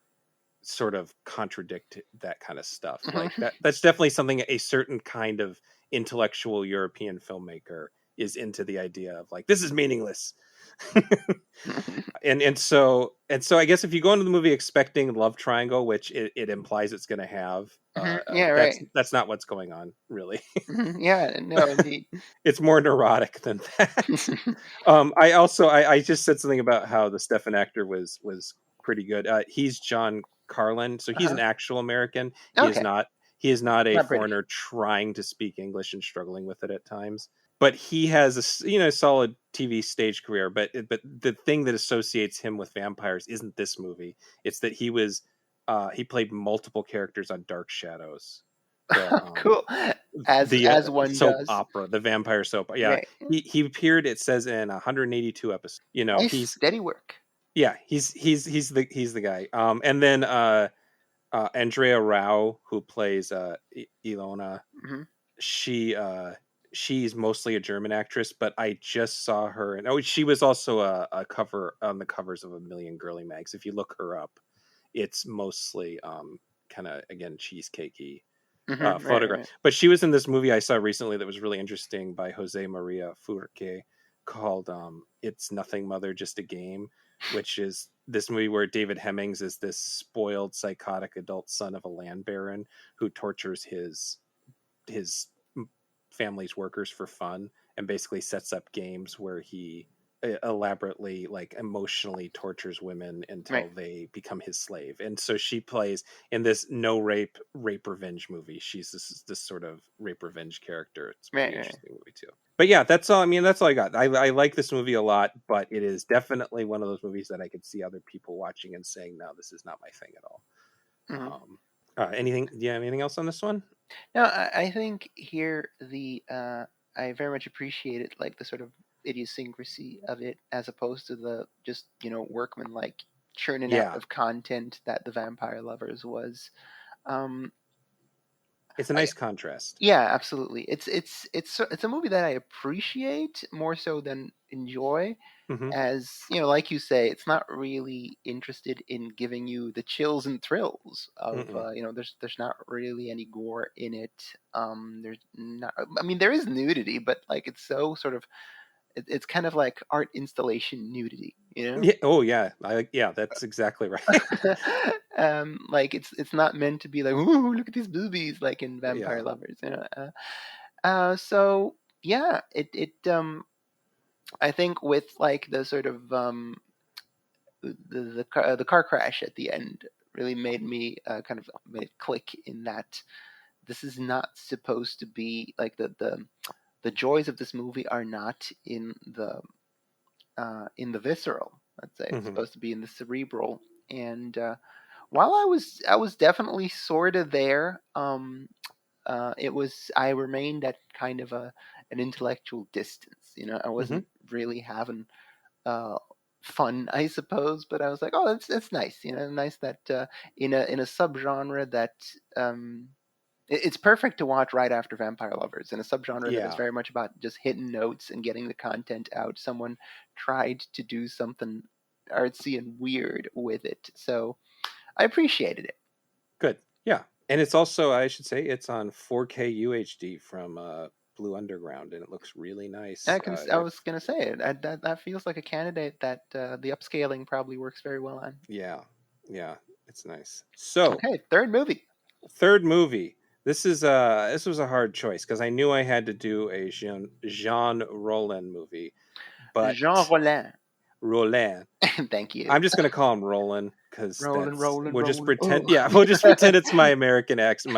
sort of contradict that kind of stuff. Like mhm. that's definitely something a certain kind of intellectual European filmmaker is into, the idea of like, this is meaningless. And so I guess if you go into the movie expecting love triangle, which it implies it's going to have, Mhm. Yeah, that's right. that's not what's going on, really. Mhm. Yeah, no, indeed. It's more neurotic than that. I just said something about how the Stefan actor was pretty good. He's John Carlin, so he's an Uh-huh. actual American. He is Okay, not he is not a not British. foreigner trying to speak English and struggling with it at times. But he has a solid TV stage career. But the thing that associates him with vampires isn't this movie. It's that he played multiple characters on Dark Shadows, the Cool. As one soap does. opera, the vampire soap. Yeah, Right. he appeared. It says in 182 episodes. Nice He's steady work. yeah, he's the guy. And then Andrea Rao, who plays Ilona, Mhm. she she's mostly a German actress, but I just saw her, and she was also a cover on the covers of a million girly mags. If you look her up, it's mostly kind of, again, cheesecakey Mhm. Right, photograph. right. But she was in this movie I saw recently that was really interesting by Jose Maria Furque, called "It's Nothing, Mother, Just a Game," which is this movie where David Hemmings is this spoiled, psychotic adult son of a land baron who tortures his family's workers for fun, and basically sets up games where he elaborately, like, emotionally tortures women Right. until they become his slave. And so she plays in this no rape revenge movie. She's this sort of rape revenge character. It's a Right, pretty right. interesting movie too. But yeah, that's all. I mean, that's all I got. I like this movie a lot, but it is definitely one of those movies that I could see other people watching and saying, no, this is not my thing at all. Mhm. um Anything, do you have anything else on this one? No, I think here I very much appreciated like the sort of idiosyncrasy of it, as opposed to the just workman like churning out Yeah, of content that the Vampire Lovers was. Um, it's a I, nice contrast. yeah, absolutely. It's a movie that I appreciate more so than enjoy. Hmm. As like you say, it's not really interested in giving you the chills and thrills of Mm-mm. there's not really any gore in it. There's not. I mean, there is nudity, but like it's so sort of it's kind of like art installation nudity, Yeah. Oh, yeah. Yeah. That's exactly right. like it's not meant to be like, ooh, look at these boobies, like in Vampire Yeah. Lovers. So yeah, it I think with like the sort of the car crash at the end really made me kind of made it click in that this is not supposed to be like the joys of this movie are not in the visceral. Let's say it's Hmm. supposed to be in the cerebral. And while I was definitely sort of there, it was I remained at kind of an intellectual distance. You know, I Hmm. wasn't really having uh, fun, I suppose, but I was like, oh, that's nice. You know, nice that in a subgenre that it's perfect to watch right after Vampire Lovers in a subgenre that is Yeah, very much about just hitting notes and getting the content out. Someone tried to do something artsy and weird with it, so I appreciated it. good. Yeah, and it's also, I should say, it's on 4K UHD from Blue Underground, and it looks really nice. I If was gonna say it. That feels like a candidate that the upscaling probably works very well on. Yeah, yeah, it's nice. So, Okay, third movie. third movie. This was a hard choice because I knew I had to do a Jean Rollin movie, but Jean Rollin. Rollin. Thank you. I'm just gonna call him Roland because Rolling, that's rolling, we'll just rolling. pretend. Oh. Yeah, we'll just pretend it's my American accent,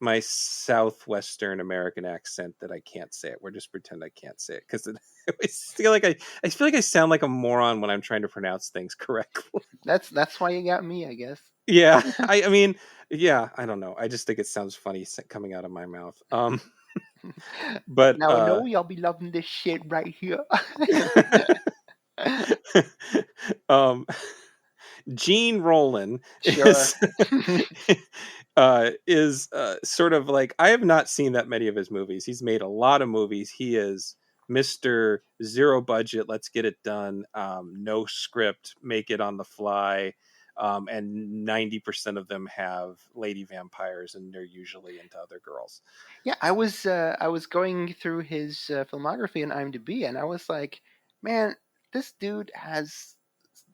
my southwestern American accent that I can't say it. We'll just pretend I can't say it because I feel like I sound like a moron when I'm trying to pronounce things correctly. That's why you got me, I guess. Yeah, I mean, yeah, I don't know. I just think it sounds funny coming out of my mouth. But Now I know y'all be loving this shit right here. um Gene Roland Sure. is sort of like, I have not seen that many of his movies. He's made a lot of movies. He is Mr. Zero budget, let's get it done. No script, make it on the fly. And 90% of them have lady vampires, and they're usually into other girls. Yeah, I was going through his filmography on IMDb, and I was like, man, this dude has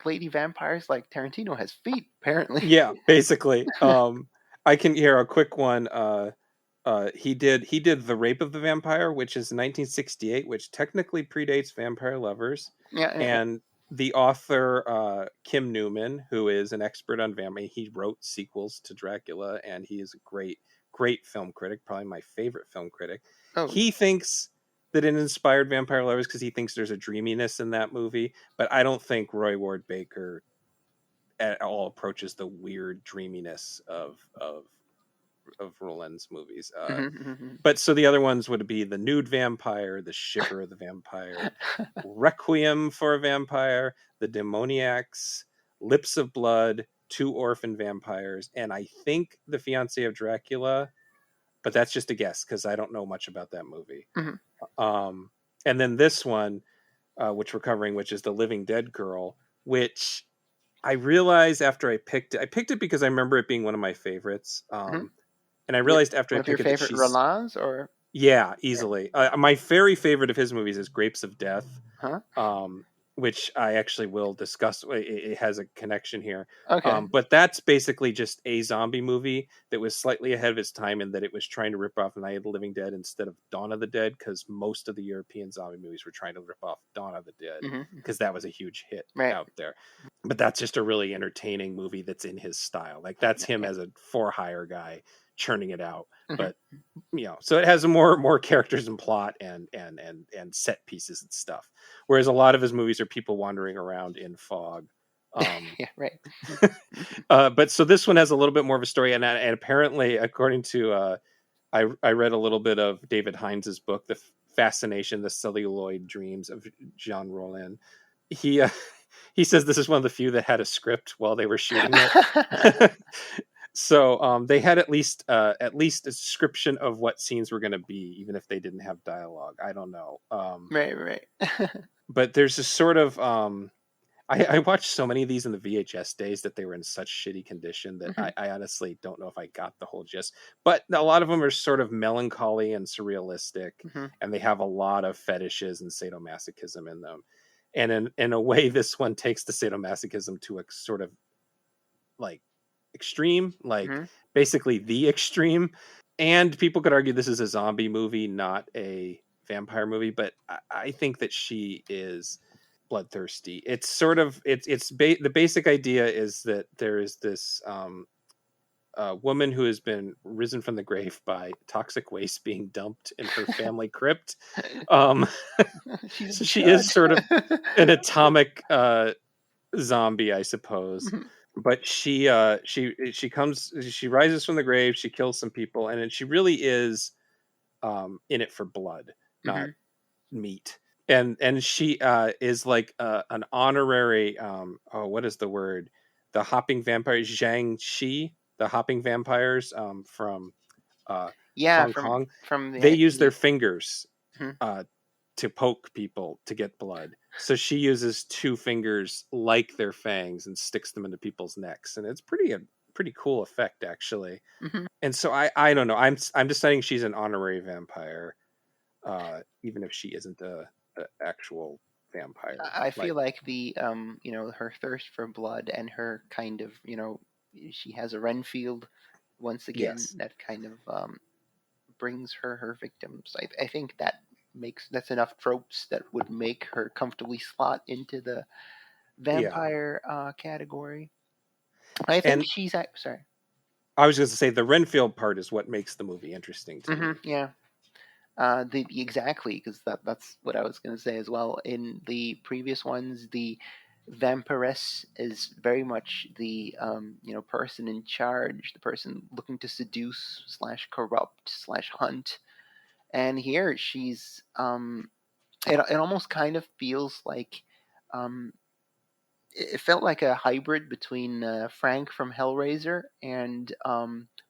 lady vampires like Tarantino has feet, apparently. Yeah, basically. I can hear a quick one. He did The Rape of the Vampire, which is 1968, which technically predates Vampire Lovers. Yeah, yeah, yeah. And the author Kim Newman, who is an expert on vampire, he wrote sequels to Dracula, and he is a great film critic, probably my favorite film critic. Oh, He thinks that it inspired Vampire Lovers because he thinks there's a dreaminess in that movie, but I don't think Roy Ward Baker at all approaches the weird dreaminess of Roland's movies. mhm, But so the other ones would be The Nude Vampire, The Shiver of the Vampire, Requiem for a Vampire, The Demoniacs, Lips of Blood, Two Orphan Vampires, and I think The Fiancé of Dracula, but that's just a guess because I don't know much about that movie. mhm, Um, and then this one, which we're covering, which is The Living Dead Girl, which I realized after I picked it because I remember it being one of my favorites. mhm. And I realized after I One of your picked it that favorite she's, Rolands, or yeah, easily. My very favorite of his movies is Grapes of Death, huh? um, which I actually will discuss. It has a connection here. Okay. But that's basically just a zombie movie that was slightly ahead of its time in that it was trying to rip off Night of the Living Dead instead of Dawn of the Dead, because most of the European zombie movies were trying to rip off Dawn of the Dead Hmm. because that was a huge hit Right. out there. But that's just a really entertaining movie that's in his style. Like, that's him Yeah. as a for hire guy churning it out. Hmm. But so it has more characters and plot and set pieces and stuff, whereas a lot of his movies are people wandering around in fog. Yeah. Right. But so this one has a little bit more of a story, and apparently, according to I read a little bit of David Hines's book, The Fascination, the Celluloid Dreams of Jean Rollin. He he says this is one of the few that had a script while they were shooting it. So they had at least a description of what scenes were going to be, even if they didn't have dialogue. I don't know. Right. Right. But there's this sort of I watched so many of these in the VHS days that they were in such shitty condition that Hmm. I honestly don't know if I got the whole gist. But a lot of them are sort of melancholy and surrealistic, Hmm. and they have a lot of fetishes and sadomasochism in them. And in a way, this one takes the sadomasochism to a sort of like extreme, like Hmm. basically the extreme. And people could argue this is a zombie movie, not a vampire movie, but I think that she is bloodthirsty. It's sort of the basic idea is that there is this woman who has been risen from the grave by toxic waste being dumped in her family crypt. Um, She's so in she is sort of charge. an atomic zombie, I suppose. Mhm, But she rises from the grave, she kills some people, and she really is in it for blood, not mhm. meat. And she is like an honorary what is the word? The hopping vampires, Zhang Shi, the hopping vampires from uh, Yeah, Hong Kong. from They use their the fingers mhm, uh, to poke people to get blood. So she uses two fingers like their fangs and sticks them into people's necks, and it's pretty cool effect actually. mhm. And so I don't know. I'm deciding she's an honorary vampire, even if she isn't a actual vampire. I Like feel like the her thirst for blood and her kind of she has a Renfield once again yes, that kind of brings her victims. I think that's enough tropes that would make her comfortably slot into the yeah. vampire category. I think And she's sorry. I was going to say the Renfield part is what makes the movie interesting to me. Yeah. Exactly, because that's what I was going to say as well. In the previous ones, the vampiress is very much the person in charge, the person looking to seduce slash corrupt slash hunt. And here she's it almost kind of feels like um, it felt like a hybrid between Frank from Hellraiser and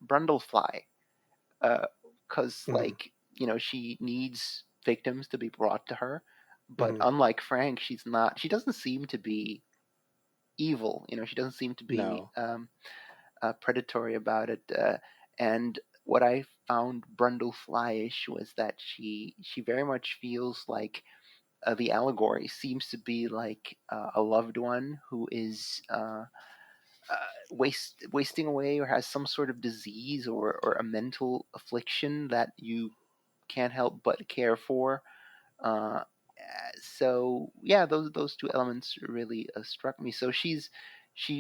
Brundlefly, because Hmm. like she needs victims to be brought to her, but Hmm. unlike Frank, she's not. She doesn't seem to be evil. She doesn't seem to be No. predatory about it. And what I found Brundlefly-ish was that she very much feels like the allegory seems to be like a loved one who is wasting away or has some sort of disease or a mental affliction that you can't help but care for. Uh, so yeah, those two elements really struck me. So she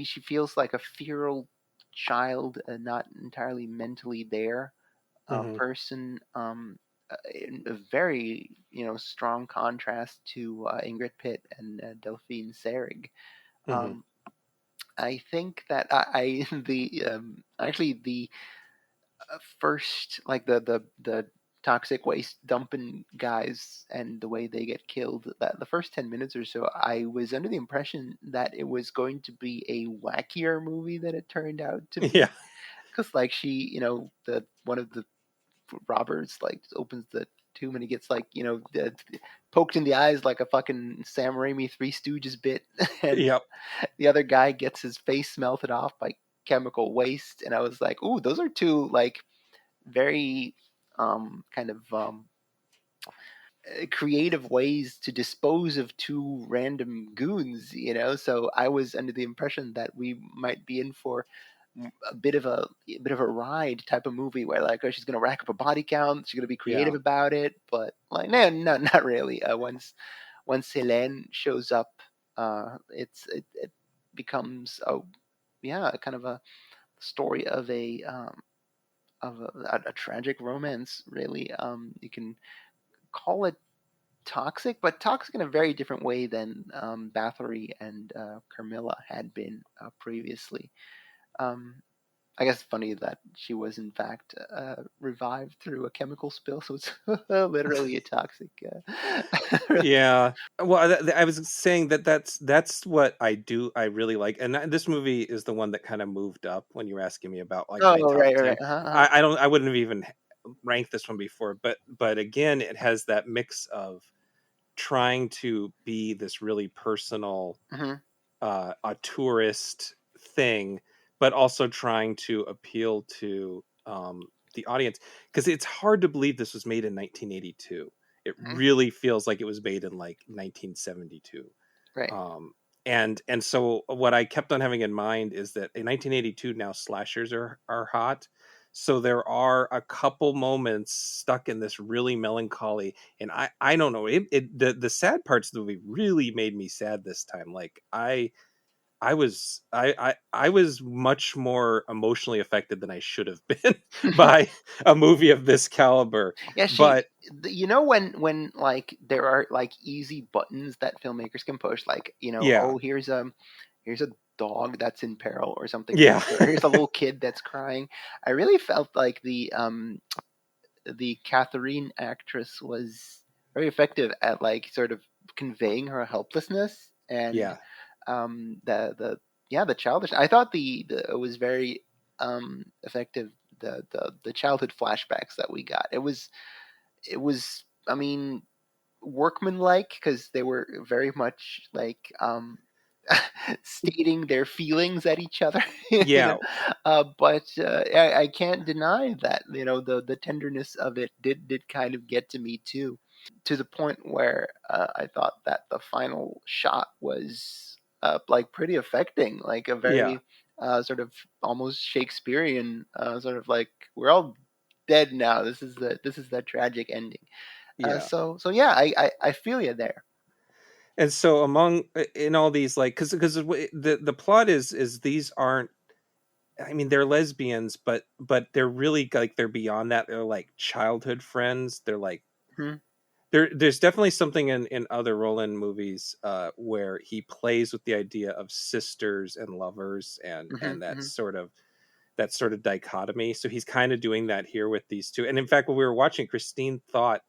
feels like a feral child, not entirely mentally there Hmm. person. In a very strong contrast to Ingrid Pitt and Delphine Seyrig. Hmm. Um, I think that I the actually the first like the toxic waste dumping guys and the way they get killed, that the first 10 minutes or so I was under the impression that it was going to be a wackier movie than it turned out to be, Yeah. because like she the one of the robbers like opens the tomb and he gets like poked in the eyes like a fucking Sam Raimi Three Stooges bit, and Yep. the other guy gets his face melted off by chemical waste, and I was like, ooh, those are two like very kind of creative ways to dispose of two random goons. So I was under the impression that we might be in for a bit of a ride type of movie where like, oh, she's gonna rack up a body count, she's gonna be creative Yeah. about it, but like no, not really. Once Helene shows up, it becomes kind of a story of a tragic romance, really. You can call it toxic, but toxic in a very different way than Bathory and Carmilla had been previously. Um, I guess it's funny that she was in fact revived through a chemical spill, so it's literally a toxic. Yeah. Well, I was saying that that's what I really like, and this movie is the one that kind of moved up when you were asking me about like my Oh, top right, right, 10. right. Uh-huh, I wouldn't have even ranked this one before, but again, it has that mix of trying to be this really personal uh-huh. a tourist thing, but also trying to appeal to the audience, because it's hard to believe this was made in 1982. It Hmm. really feels like it was made in like 1972. Right. Um, and so what I kept on having in mind is that in 1982 now slashers are hot. So there are a couple moments stuck in this really melancholy, and I don't know, the sad parts of the movie really made me sad this time. Like I was much more emotionally affected than I should have been by a movie of this caliber. Yeah, But you know, when like there are like easy buttons that filmmakers can push, like, you know, yeah, oh, here's a dog that's in peril or something like yeah, that, or here's a little kid that's crying. I really felt like the Catherine actress was very effective at like sort of conveying her helplessness and yeah, the yeah, the childish. I thought the it was very effective, the childhood flashbacks that we got. It was, I mean, workmanlike because they were very much like stating their feelings at each other, you know. yeah, But I can't deny that, you know, the tenderness of it did kind of get to me too, to the point where I thought that the final shot was like pretty affecting, like a yeah, very sort of almost Shakespearean sort of like, we're all dead now. This is the tragic ending. yeah. So yeah, I feel you there. And so among in all these, like, because the plot is these aren't, I mean, they're lesbians, but they're really like, they're beyond that. They're like childhood friends. They're like, Hmm. there's definitely something in other Roland movies where he plays with the idea of sisters and lovers, Hmm. and Hmm. that sort of dichotomy. So he's kind of doing that here with these two. And in fact, when we were watching, Christine thought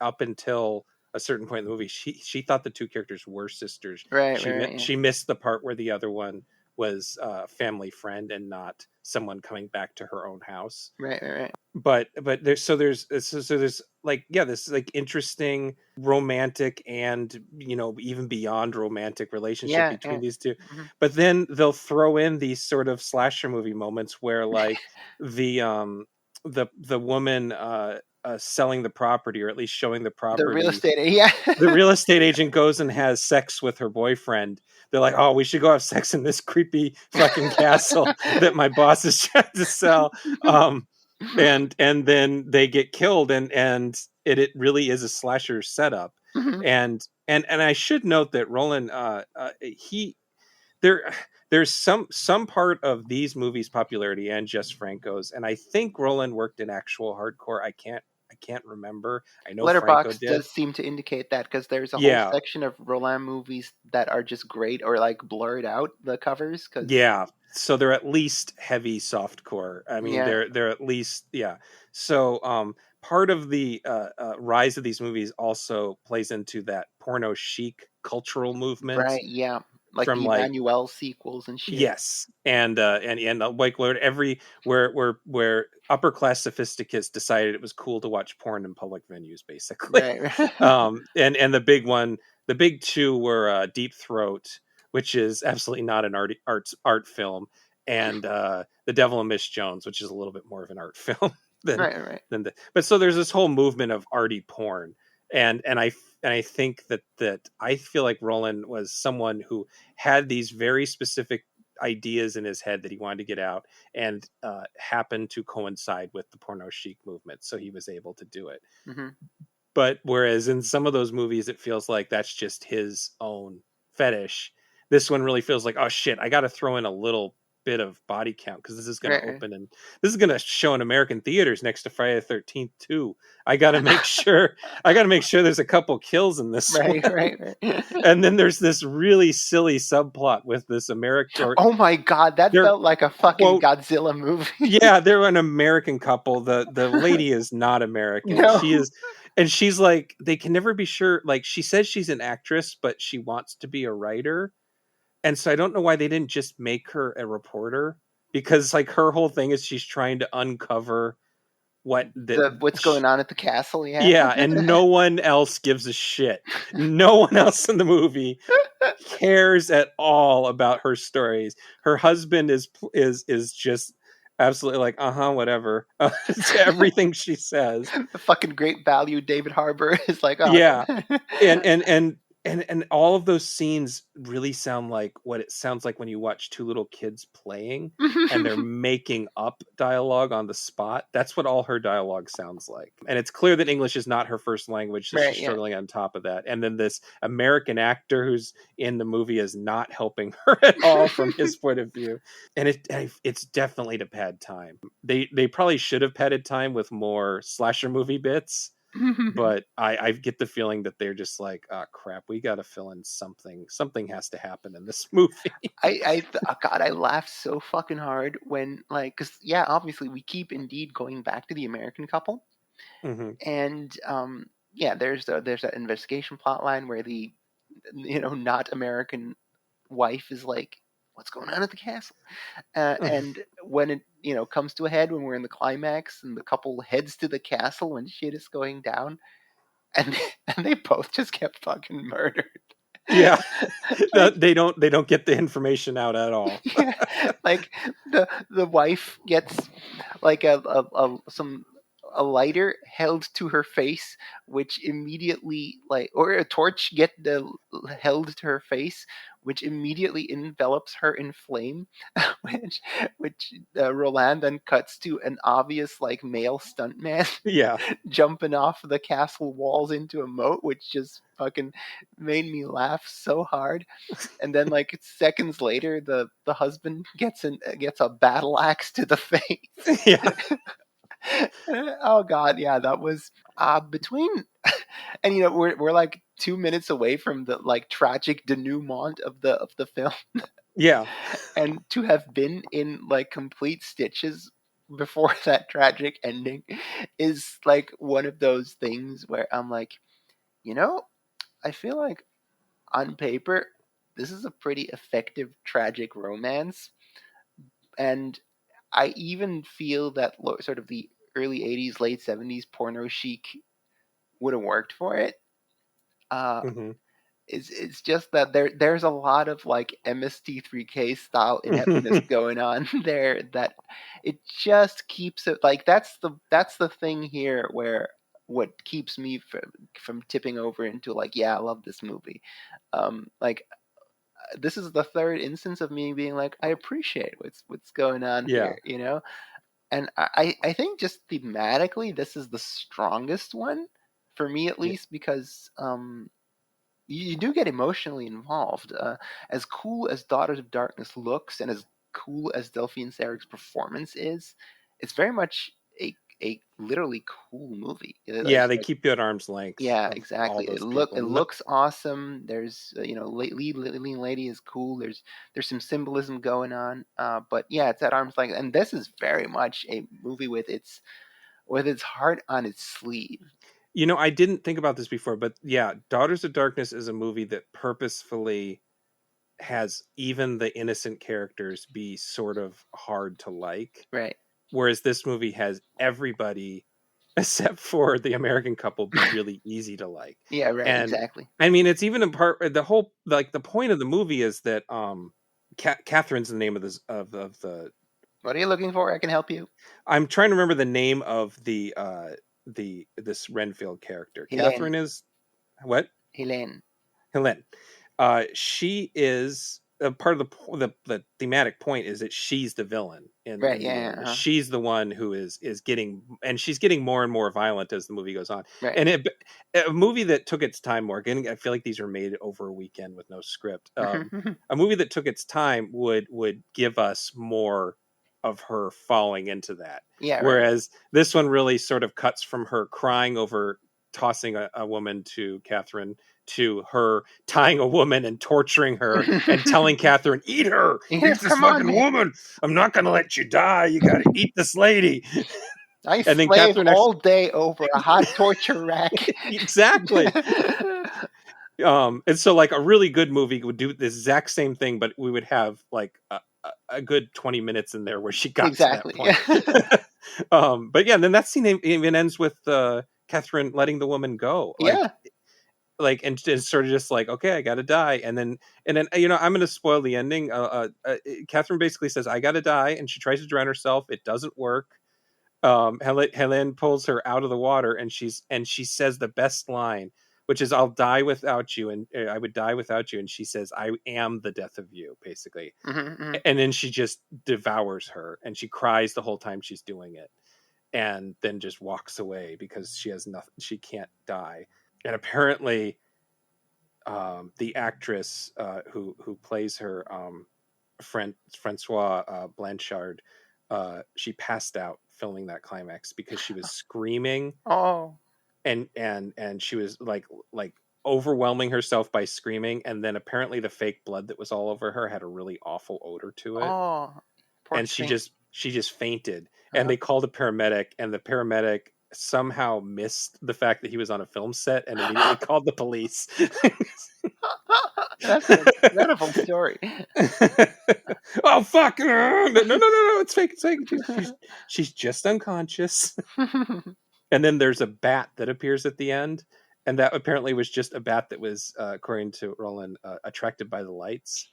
up until a certain point in the movie, she thought the two characters were sisters. Right, She right, right, yeah. she missed the part where the other one was a family friend and not someone coming back to her own house. Right, right, right. But there's like, yeah, this like interesting romantic and, you know, even beyond romantic relationship Yeah, between yeah. these two. Hmm. But then they'll throw in these sort of slasher movie moments where, like, the woman selling the property, or at least showing the The real property, estate, yeah. the real estate agent goes and has sex with her boyfriend. They're like, oh, we should go have sex in this creepy fucking castle that my boss is trying to sell. um and then they get killed, and it really is a slasher setup. Hmm. And I should note that Roland, he there there's some part of these movies popularity and Jess Franco's, and I think Roland worked in actual hardcore. I can't remember. I know Franco Letterbox did. does seem to indicate that because there's a whole Yeah, section of Roland movies that are just great or like blurred out the covers because yeah, so they're at least heavy softcore. I mean, yeah, they're at least, yeah. So part of the rise of these movies also plays into that porno chic cultural movement right, yeah, like from, the like, Emmanuel sequels and shit. yes, and like, Lord, every where upper class sophisticates decided it was cool to watch porn in public venues, basically. Right. And the big two were Deep Throat, which is absolutely not an art film, and The Devil and Miss Jones, which is a little bit more of an art film than Right, right. but so there's this whole movement of arty porn, and I think that I feel like Roland was someone who had these very specific ideas in his head that he wanted to get out, and happened to coincide with the porno chic movement, so he was able to do it. Hmm. But whereas in some of those movies it feels like that's just his own fetish, this one really feels like, oh shit, I got to throw in a little bit of body count because this is going to Right, right. open, and this is going to show in American theaters next to Friday the 13th too. I got to make sure there's a couple kills in this one. Right, right, right. And then there's this really silly subplot with this American, or Oh my god, that they're, felt like a fucking quote, Godzilla movie. yeah, they're an American couple. The lady is not American. She No. is, and she's like, they can never be sure. Like, she says she's an actress, but she wants to be a writer. And so I don't know why they didn't just make her a reporter, because like her whole thing is she's trying to uncover what the The what's going on at the castle, yeah. yeah, and no one else gives a shit. No one else in the movie cares at all about her stories. Her husband is just absolutely like, whatever, to everything she says. The fucking great value David Harbour is like, oh Yeah, yeah. and and all of those scenes really sound like what it sounds like when you watch two little kids playing and they're making up dialogue on the spot. That's what all her dialogue sounds like. And it's clear that English is not her first language, so Right, she's yeah. struggling on top of that. And then this American actor who's in the movie is not helping her at all from his point of view. And it's definitely a bad time. They probably should have padded time with more slasher movie bits, but I get the feeling that they're just like, oh crap, we got to fill in something. Something has to happen in this movie. God, I laughed so fucking hard when, like, because yeah, obviously we keep indeed going back to the American couple, Mm-hmm. and yeah, there's that investigation plot line where the not American wife is like, what's going on at the castle? And when it comes to a head, when we're in the climax and the couple heads to the castle when shit is going down, and and they both just get fucking murdered. Yeah, Like, they don't get the information out at all. yeah, like the wife gets like a lighter held to her face, which immediately, like, or a torch held to her face, which immediately envelops her in flame, which Roland then cuts to an obvious like male stuntman Yeah, jumping off the castle walls into a moat, which just fucking made me laugh so hard. And then like seconds later, the husband gets a battle axe to the face. yeah, Oh god, yeah, that was between and we're like 2 minutes away from the like tragic denouement of the film, yeah, and to have been in like complete stitches before that tragic ending is like one of those things where I'm like, you know, I feel like on paper this is a pretty effective tragic romance, and I even feel that sort of the early 80s, late 70s porno chic would have worked for it. Uh, mm-hmm. it's just that there's a lot of like MST3K style ineptness going on there that it just keeps it like that's the thing here where what keeps me from tipping over into like, yeah, I love this movie. Like this is the third instance of me being like, I appreciate what's going on Yeah, here. And I think just thematically this is the strongest one for me, at yeah, least, because you do get emotionally involved. As cool as Daughters of Darkness looks, and as cool as Delphine Seyreg's performance is, it's very much a literally cool movie. yeah. They keep you at arm's length Yeah, of all exactly. those It people. No, looks awesome. There's lead lady is cool. There's some symbolism going on. But yeah, it's at arm's length, and this is very much a movie with its heart on its sleeve. I didn't think about this before, but yeah, Daughters of Darkness is a movie that purposefully has even the innocent characters be sort of hard to like, Right. whereas this movie has everybody except for the American couple be really easy to like. Yeah. Right. And Exactly. I mean, it's even in part the whole, like, the point of the movie is that Catherine's the name of the What are you looking for? I can help you. I'm trying to remember the name of this Renfield character. Helene. Catherine is what? Helene. Helene. She is part of the thematic point is that she's the villain Right. in the Yeah. end. Yeah. She's the one who is getting, and she's getting more and more violent as the movie goes on. Right. And a movie that took its time more. Again, I feel like these were made over a weekend with no script. A movie that took its time would give us more of her falling into that. Yeah. Right. Whereas this one really sort of cuts from her crying over tossing a woman to Catherine to her tying a woman and torturing her and telling Catherine, eat her, Yeah, eat this come on, fucking man. woman. I'm not going to let you die. You got to eat this lady. I And then slave Catherine all day over a hot torture rack. exactly. And so like a really good movie would do the exact same thing, but we would have like a good 20 minutes in there where she got to that Exactly. point. But yeah, then that scene even ends with Catherine letting the woman go. Yeah. And sort of just like, okay, I gotta die, and then I'm gonna spoil the ending. Catherine basically says, I gotta die, and she tries to drown herself. It doesn't work. Helen pulls her out of the water, and she says the best line, which is I'll die without you, and I would die without you, and she says I am the death of you, basically. Mm-hmm. And then she just devours her, and she cries the whole time she's doing it, and then just walks away because she has nothing, she can't die. And apparently the actress who plays her, Francois Blanchard, she passed out filming that climax because she was screaming, Oh. and she was like overwhelming herself by screaming, and then apparently the fake blood that was all over her had a really awful odor to it, Oh. Poor and thing. she just fainted, and Uh-huh. they called a paramedic, and the paramedic somehow missed the fact that he was on a film set and immediately called the police. That's an incredible story. Oh fuck, no, it's fake, she's just unconscious. And then there's a bat that appears at the end, and that apparently was just a bat that was, according to Roland, attracted by the lights.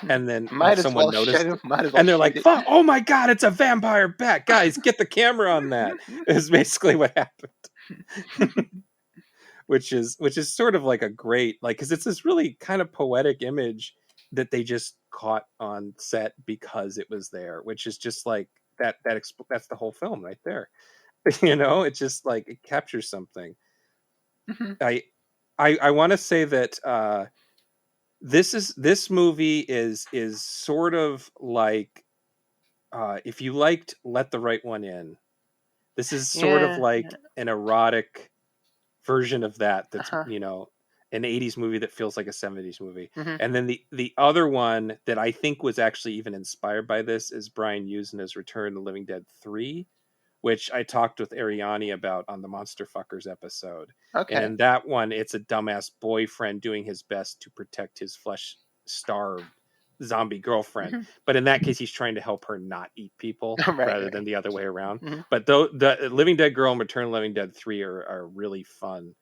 And then Might as someone well shoot noticed him. it, Might as well and they're shoot like, it. "Fuck! Oh my god, it's a vampire bat! Guys, get the camera on that!" Is basically what happened. which is sort of like a great, like, because it's this really kind of poetic image that they just caught on set because it was there, which is just like that's the whole film right there. It's just like it captures something. Mhm. I want to say that this movie is sort of like, if you liked Let the Right One In, this is sort of Yeah. like an erotic version of that. That's Uh-huh. an 80s movie that feels like a 70s movie. Mhm. And then the other one that I think was actually even inspired by this is Brian Hughes in his Return of the Living Dead 3, which I talked with Ariani about on the Monster Fuckers episode. And Okay. in that one, it's a dumbass boyfriend doing his best to protect his flesh-starved zombie girlfriend. Mhm. But in that case, he's trying to help her not eat people Right. rather Right. than the other way around. Mhm. But though the Living Dead Girl and Return of the Living Dead 3 are really fun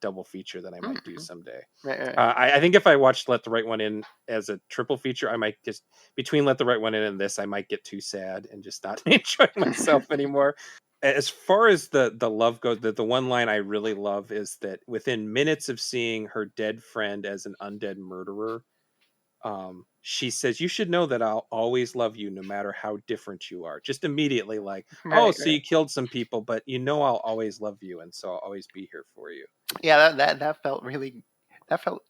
double feature that I might do Mhm. someday. Right. Right. I think if I watched Let the Right One In as a triple feature, I might just, between Let the Right One In and this, I might get too sad and just not enjoy myself anymore. As far as the love goes, the one line I really love is that within minutes of seeing her dead friend as an undead murderer, she says, "You should know that I'll always love you no matter how different you are." Just immediately, like, "Oh, Right. so Right. you killed some people, but I'll always love you, and so I'll always be here for you." Yeah. That felt really. That felt.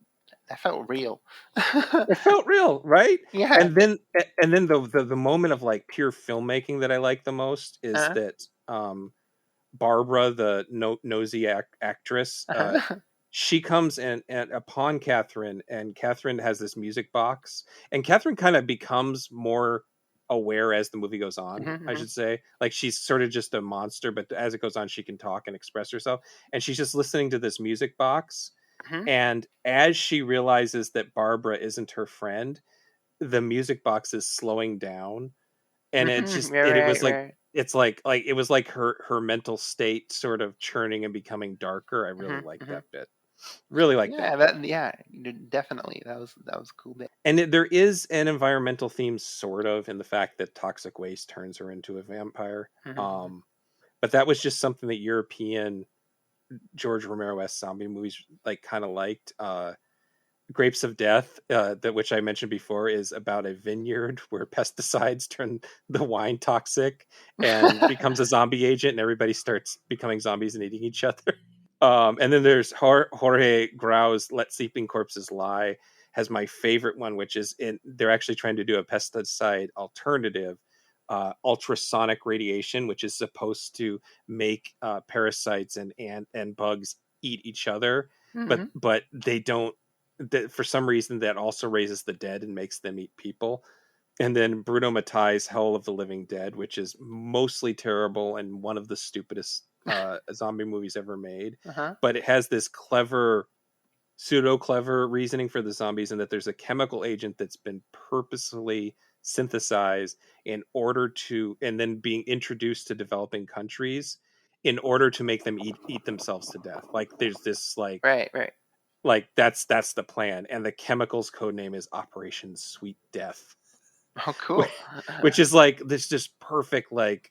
That felt real. It felt real, right? Yeah. And then the moment of like pure filmmaking that I like the most is Uh-huh. that Barbara, the nosy actress, Uh-huh. she comes and upon Catherine, and Catherine has this music box, and Catherine kind of becomes more aware as the movie goes on, Mhm. I Mhm. should say. Like, she's sort of just a monster, but as it goes on, she can talk and express herself, and she's just listening to this music box. Mhm. And as she realizes that Barbara isn't her friend, the music box is slowing down, and Mhm. it Right. was like, Right. it's like it was like her mental state sort of churning and becoming darker. I really Mhm. like Mhm. that bit. Really like that Yeah. bit. That. Yeah. Definitely. That was a cool bit. And there is an environmental theme sort of in the fact that toxic waste turns her into a vampire. Mhm. But that was just something that European George Romero S zombie movies like kind of liked. Grapes of Death, that which I mentioned before, is about a vineyard where pesticides turn the wine toxic and Mhm. becomes a zombie agent, and everybody starts becoming zombies and eating each other. And then there's Jorge Grau's Let Sleeping Corpses Lie, has my favorite one, which is they're actually trying to do a pesticide alternative, ultrasonic radiation, which is supposed to make parasites and bugs eat each other, Mhm. but they don't. That for some reason that also raises the dead and makes them eat people. And then Bruno Mattei's Hell of the Living Dead, which is mostly terrible and one of the stupidest zombie movies ever made. Uh-huh. But it has this pseudo clever reasoning for the zombies, and that there's a chemical agent that's been purposely synthesized in order to, and then being introduced to developing countries in order to make them eat themselves to death. Like, there's this Right. Right. like that's the plan, and the chemical's code name is Operation Sweet Death. Oh, cool. Which is like this just perfect, like,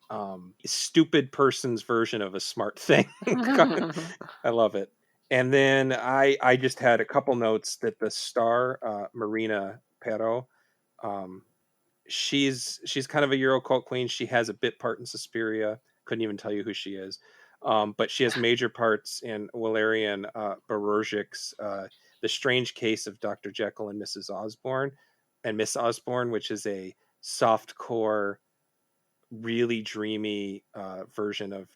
stupid person's version of a smart thing. I love it. And then I just had a couple notes that the star, Marina Pero, um, she's kind of a Euro cult queen. She has a bit part in Suspiria. Couldn't even tell you who she is. But she has major parts in Walerian Borozic's The Strange Case of Dr. Jekyll and Mrs. Osborne, and Miss Osborne, which is a soft core, really dreamy version of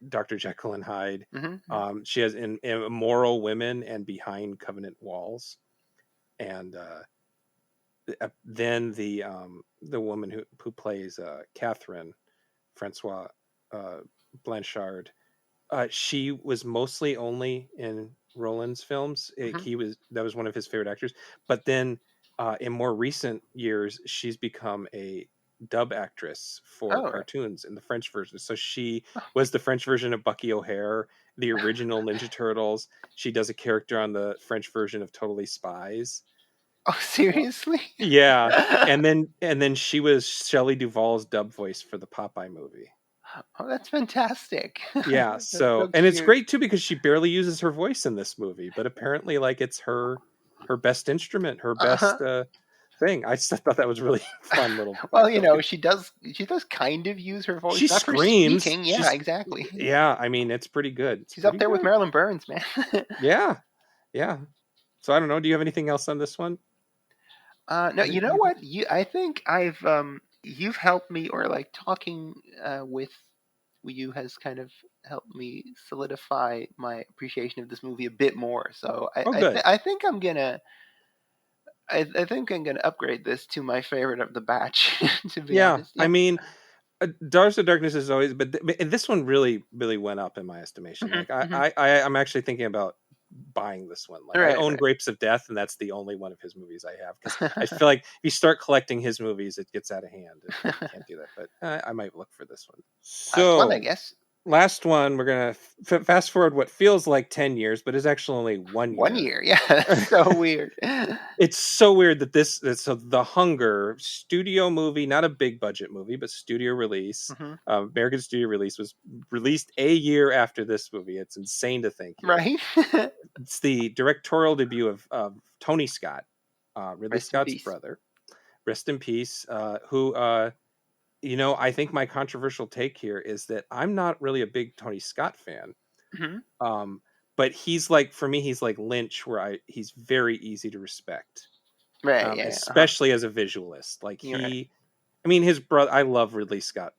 Dr. Jekyll and Hyde. Mm-hmm. She has in Immoral Women and Behind Covenant Walls, and then the woman who plays Catherine, Francois Blanchard, she was mostly only in Roland's films. Mm-hmm. That was one of his favorite actors. But then in more recent years, she's become a dub actress for Oh, right. cartoons in the French version. So she was the French version of Bucky O'Hare, the original Ninja Turtles. She does a character on the French version of Totally Spies. Oh, seriously? Yeah, and then she was Shelley Duvall's dub voice for the Popeye movie. Oh, that's fantastic. Yeah, That's so and it's cute. great too because she barely uses her voice in this movie, but apparently like it's her best instrument, her Uh-huh. best thing. I just thought that was really fun little Well, factoid. she does kind of use her voice, She not for screams. speaking. Yeah, She's exactly. yeah, I mean it's pretty good. It's She's up pretty there with good. Marilyn Burns, man. Yeah. Yeah. So I don't know, do you have anything else on this one? No, you know You think? what? I think you've helped me, or like talking with you has kind of helped me solidify my appreciation of this movie a bit more. So Oh good. I think I'm gonna upgrade this to my favorite of the batch. To be Yeah. honest, I yeah. mean, Daughters of Darkness is always, but this one really, really went up in my estimation. Hmm. Like Hmm. I'm actually thinking about buying this one. Like I Right, own right. Grapes of Death, and that's the only one of his movies I have because I feel like if you start collecting his movies, it gets out of hand, and you can't do that. But I might look for this one. Last one, I So guess. last one, we're gonna fast forward what feels like 10 years, but is actually only one 1 year, year. yeah. That's so weird. It's so weird that so The Hunger studio movie, not a big budget movie, but studio release, Hmm. American studio release, was released a year after this movie. It's insane to think here. Right. It's the directorial debut of Tony Scott, Ridley Rest in Scott's peace. brother. Rest in peace. Who, I think my controversial take here is that I'm not really a big Tony Scott fan. Hmm. Um, but he's like, for me, he's like Lynch, where he's very easy to respect, Right. Yeah. Uh-huh. especially as a visualist. Like You're right. I mean, his brother. I love Ridley Scott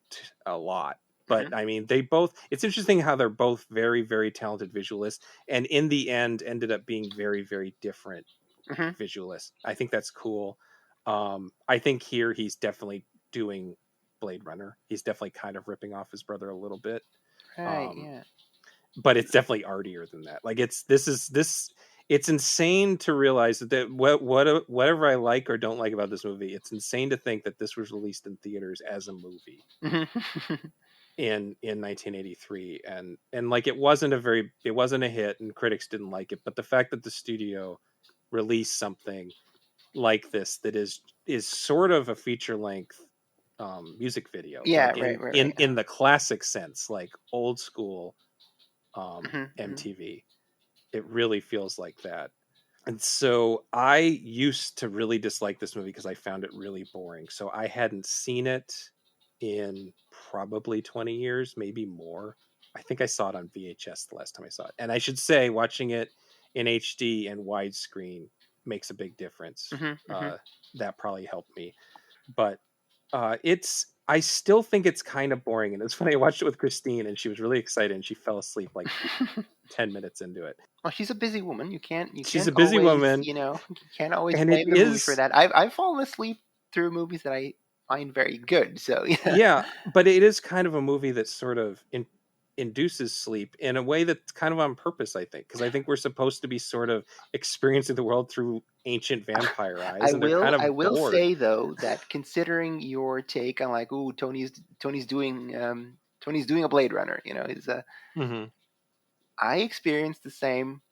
a lot, but Hmm. I mean, they both. It's interesting how they're both very, very talented visualists, and in the end, ended up being very, very different Hmm. visualists. I think that's cool. I think here he's definitely doing Blade Runner. He's definitely kind of ripping off his brother a little bit. Right. Um, Yeah. but it's definitely artier than that. Like it's insane to realize that whatever I like or don't like about this movie, it's insane to think that this was released in theaters as a movie Hmm. in 1983, and like it wasn't a hit and critics didn't like it, but the fact that the studio released something like this that is sort of a feature length music video, Yeah. like Right. Right. Right. in the classic sense, like old school Hmm. Hmm. MTV. It really feels like that. And so I used to really dislike this movie because I found it really boring. So I hadn't seen it in probably 20 years, maybe more. I think I saw it on VHS the last time I saw it. And I should say, watching it in HD and widescreen makes a big difference. Hmm. Hmm. That probably helped me. But I still think it's kind of boring. And it's funny, I watched it with Christine and she was really excited and she fell asleep like 10 minutes into it. Well, she's a busy woman. You She's can't a busy always, woman, you can't always and it blame the movie for is, that. I've fallen asleep through movies that I find very good. So yeah. yeah, but it is kind of a movie that sort of induces sleep in a way that's kind of on purpose, I think, because I think we're supposed to be sort of experiencing the world through ancient vampire eyes, and they're kind I of will bored. say though that considering your take on like, ooh, Tony's doing a Blade Runner, is Hmm. I experienced the same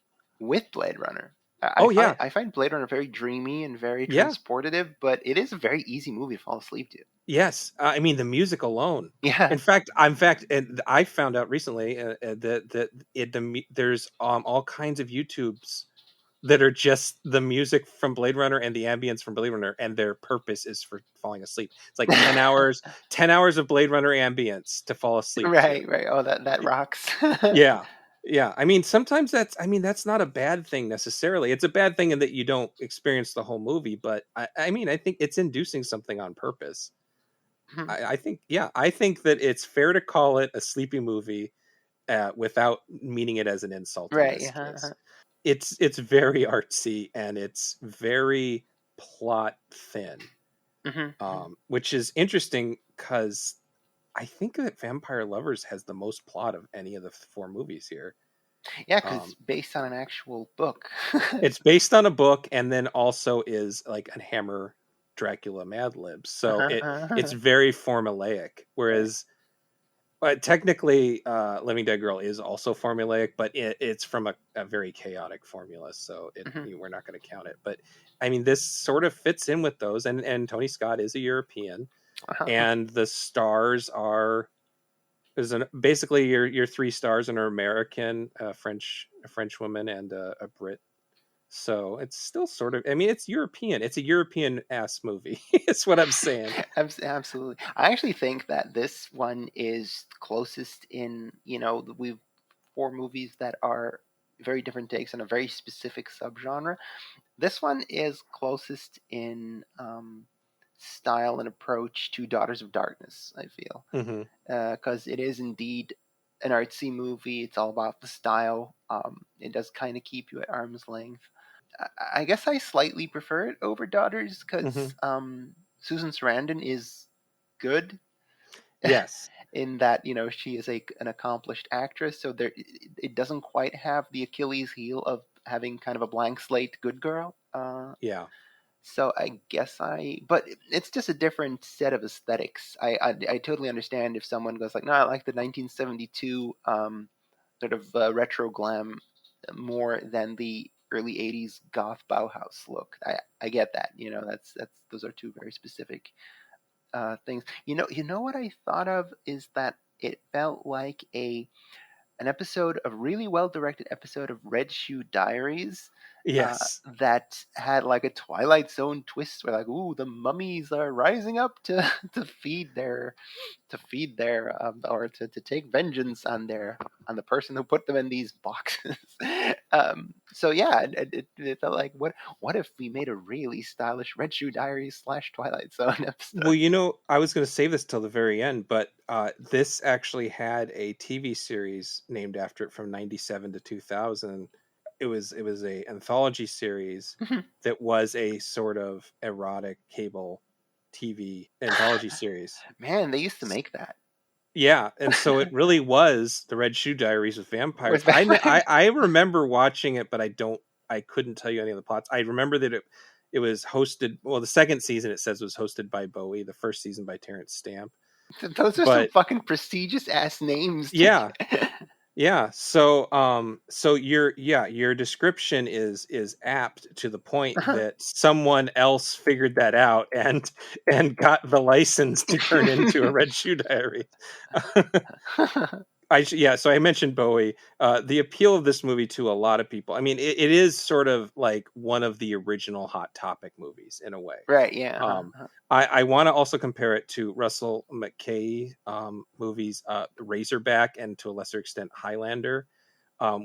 with Blade Runner. I Oh find yeah, I find Blade Runner very dreamy and very yeah, transportative, but it is a very easy movie to fall asleep to. yes. I mean the music alone. Yeah, In fact, and I found out recently there's all kinds of YouTubes that are just the music from Blade Runner and the ambience from Blade Runner, and their purpose is for falling asleep. It's like 10 hours of Blade Runner ambience to fall asleep to. right, right. Oh, that rocks. Yeah. Yeah. I mean, sometimes that's not a bad thing necessarily. It's a bad thing in that you don't experience the whole movie, but I mean, I think it's inducing something on purpose. Mhm. I think that it's fair to call it a sleepy movie without meaning it as an insult in Right. this case. It's very artsy and it's very plot thin, Hmm. which is interesting because I think that Vampire Lovers has the most plot of any of the four movies here. Yeah, because Um, based on an actual book. it's based on a book and then also is like a Hammer Dracula Mad Libs, so it's very formulaic. Right. Whereas technically, Living Dead Girl is also formulaic, but it's from a very chaotic formula, so Hmm. we're not going to count it. But I mean, this sort of fits in with those, and Tony Scott is a European, Uh-huh. and the stars are basically your three stars are American, a French woman, and a Brit. So it's still sort of. I mean, it's European. It's a European ass movie. It's what I'm saying. Absolutely. I actually think that this one is closest in, we've four movies that are very different takes on a very specific subgenre. This one is closest in style and approach to Daughters of Darkness, I feel. Hmm. Because it is indeed an artsy movie. It's all about the style. It does kind of keep you at arm's length. I guess I slightly prefer it over Daughters Hmm. because Susan Sarandon is good Yes. in that she is an accomplished actress. So it doesn't quite have the Achilles heel of having kind of a blank slate good girl. Yeah. So I guess but it's just a different set of aesthetics. I totally understand if someone goes like, no, I like the 1972 sort of retro glam more than the early 80s goth Bauhaus look. I get that. That's those are two very specific things. You know what I thought of is that it felt like an episode of really well directed episode of Red Shoe Diaries Yes. that had like a Twilight Zone twist where like, ooh, the mummies are rising up to to feed their or to take vengeance on the person who put them in these boxes. So yeah, it felt like what if we made a really stylish Red Shoe Diaries / Twilight Zone Well, episode? I was going to save this till the very end, but this actually had a TV series named after it from '97 to 2000. It was a anthology series that was a sort of erotic cable TV anthology series. Man, they used to make that. Yeah, and so it really was the Red Shoe Diaries with vampires. Was vampires? I remember watching it, but I couldn't tell you any of the plots. I remember that it was hosted. Well, the second season it says was hosted by Bowie. The first season by Terrence Stamp. Those are some But fucking prestigious ass names to yeah, get. yeah. So your description is apt to the point that someone else figured that out and got the license to turn into a Red Shoe Diary. Yeah, so I mentioned Bowie. The appeal of this movie to a lot of people. I mean, it is sort of like one of the original Hot Topic movies in a way. Right, yeah. Um, I want to also compare it to Russell McKay movies, Razorback, and to a lesser extent Highlander,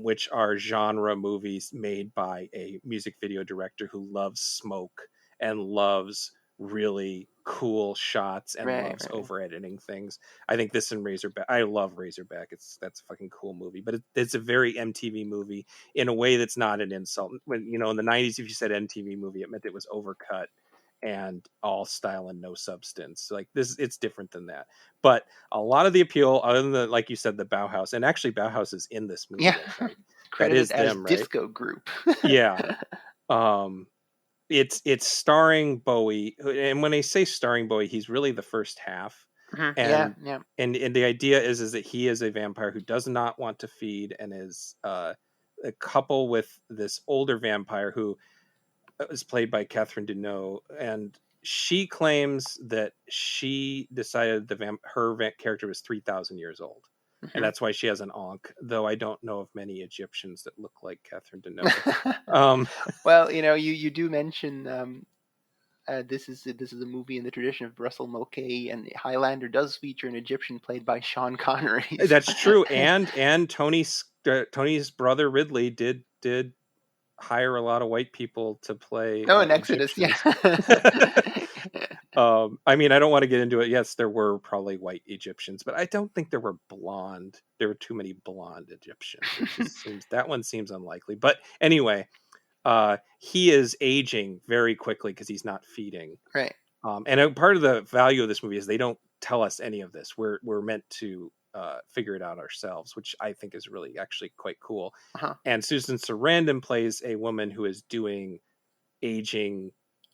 which are genre movies made by a music video director who loves smoke and loves really cool shots and Right, loves right. over editing things. I think this and Razorback. I love Razorback. That's a fucking cool movie, but it's a very MTV movie in a way that's not an insult. When in the '90s, if you said MTV movie, it meant it was overcut and all style and no substance. Like this, it's different than that. But a lot of the appeal, other than like you said, the Bauhaus, and actually Bauhaus is in this Yeah. movie. I think that Credited is as them, right? disco group. Yeah. Um, it's starring Bowie, and when I say starring Bowie, he's really the first half, Mhm. Yeah, and yeah. and the idea is that he is a vampire who does not want to feed and is a couple with this older vampire who is played by Catherine Deneuve, and she claims that she decided her character was 3,000 years old, and that's why she has an ankh. Though I don't know of many Egyptians that look like Catherine Deneuve. Well, you do mention this is a movie in the tradition of Russell Mulcahy, and Highlander does feature an Egyptian played by Sean Connery. That's true, and Tony's brother Ridley did hire a lot of white people to play in Exodus, Egyptians. yeah. I mean, I don't want to get into it. Yes, there were probably white Egyptians, but I don't think there were blonde. There were too many blonde Egyptians. That one seems unlikely. But anyway, he is aging very quickly because he's not feeding. Right. And part of the value of this movie is they don't tell us any of this. We're meant to figure it out ourselves, which I think is really actually quite cool. And Susan Sarandon plays a woman who is doing aging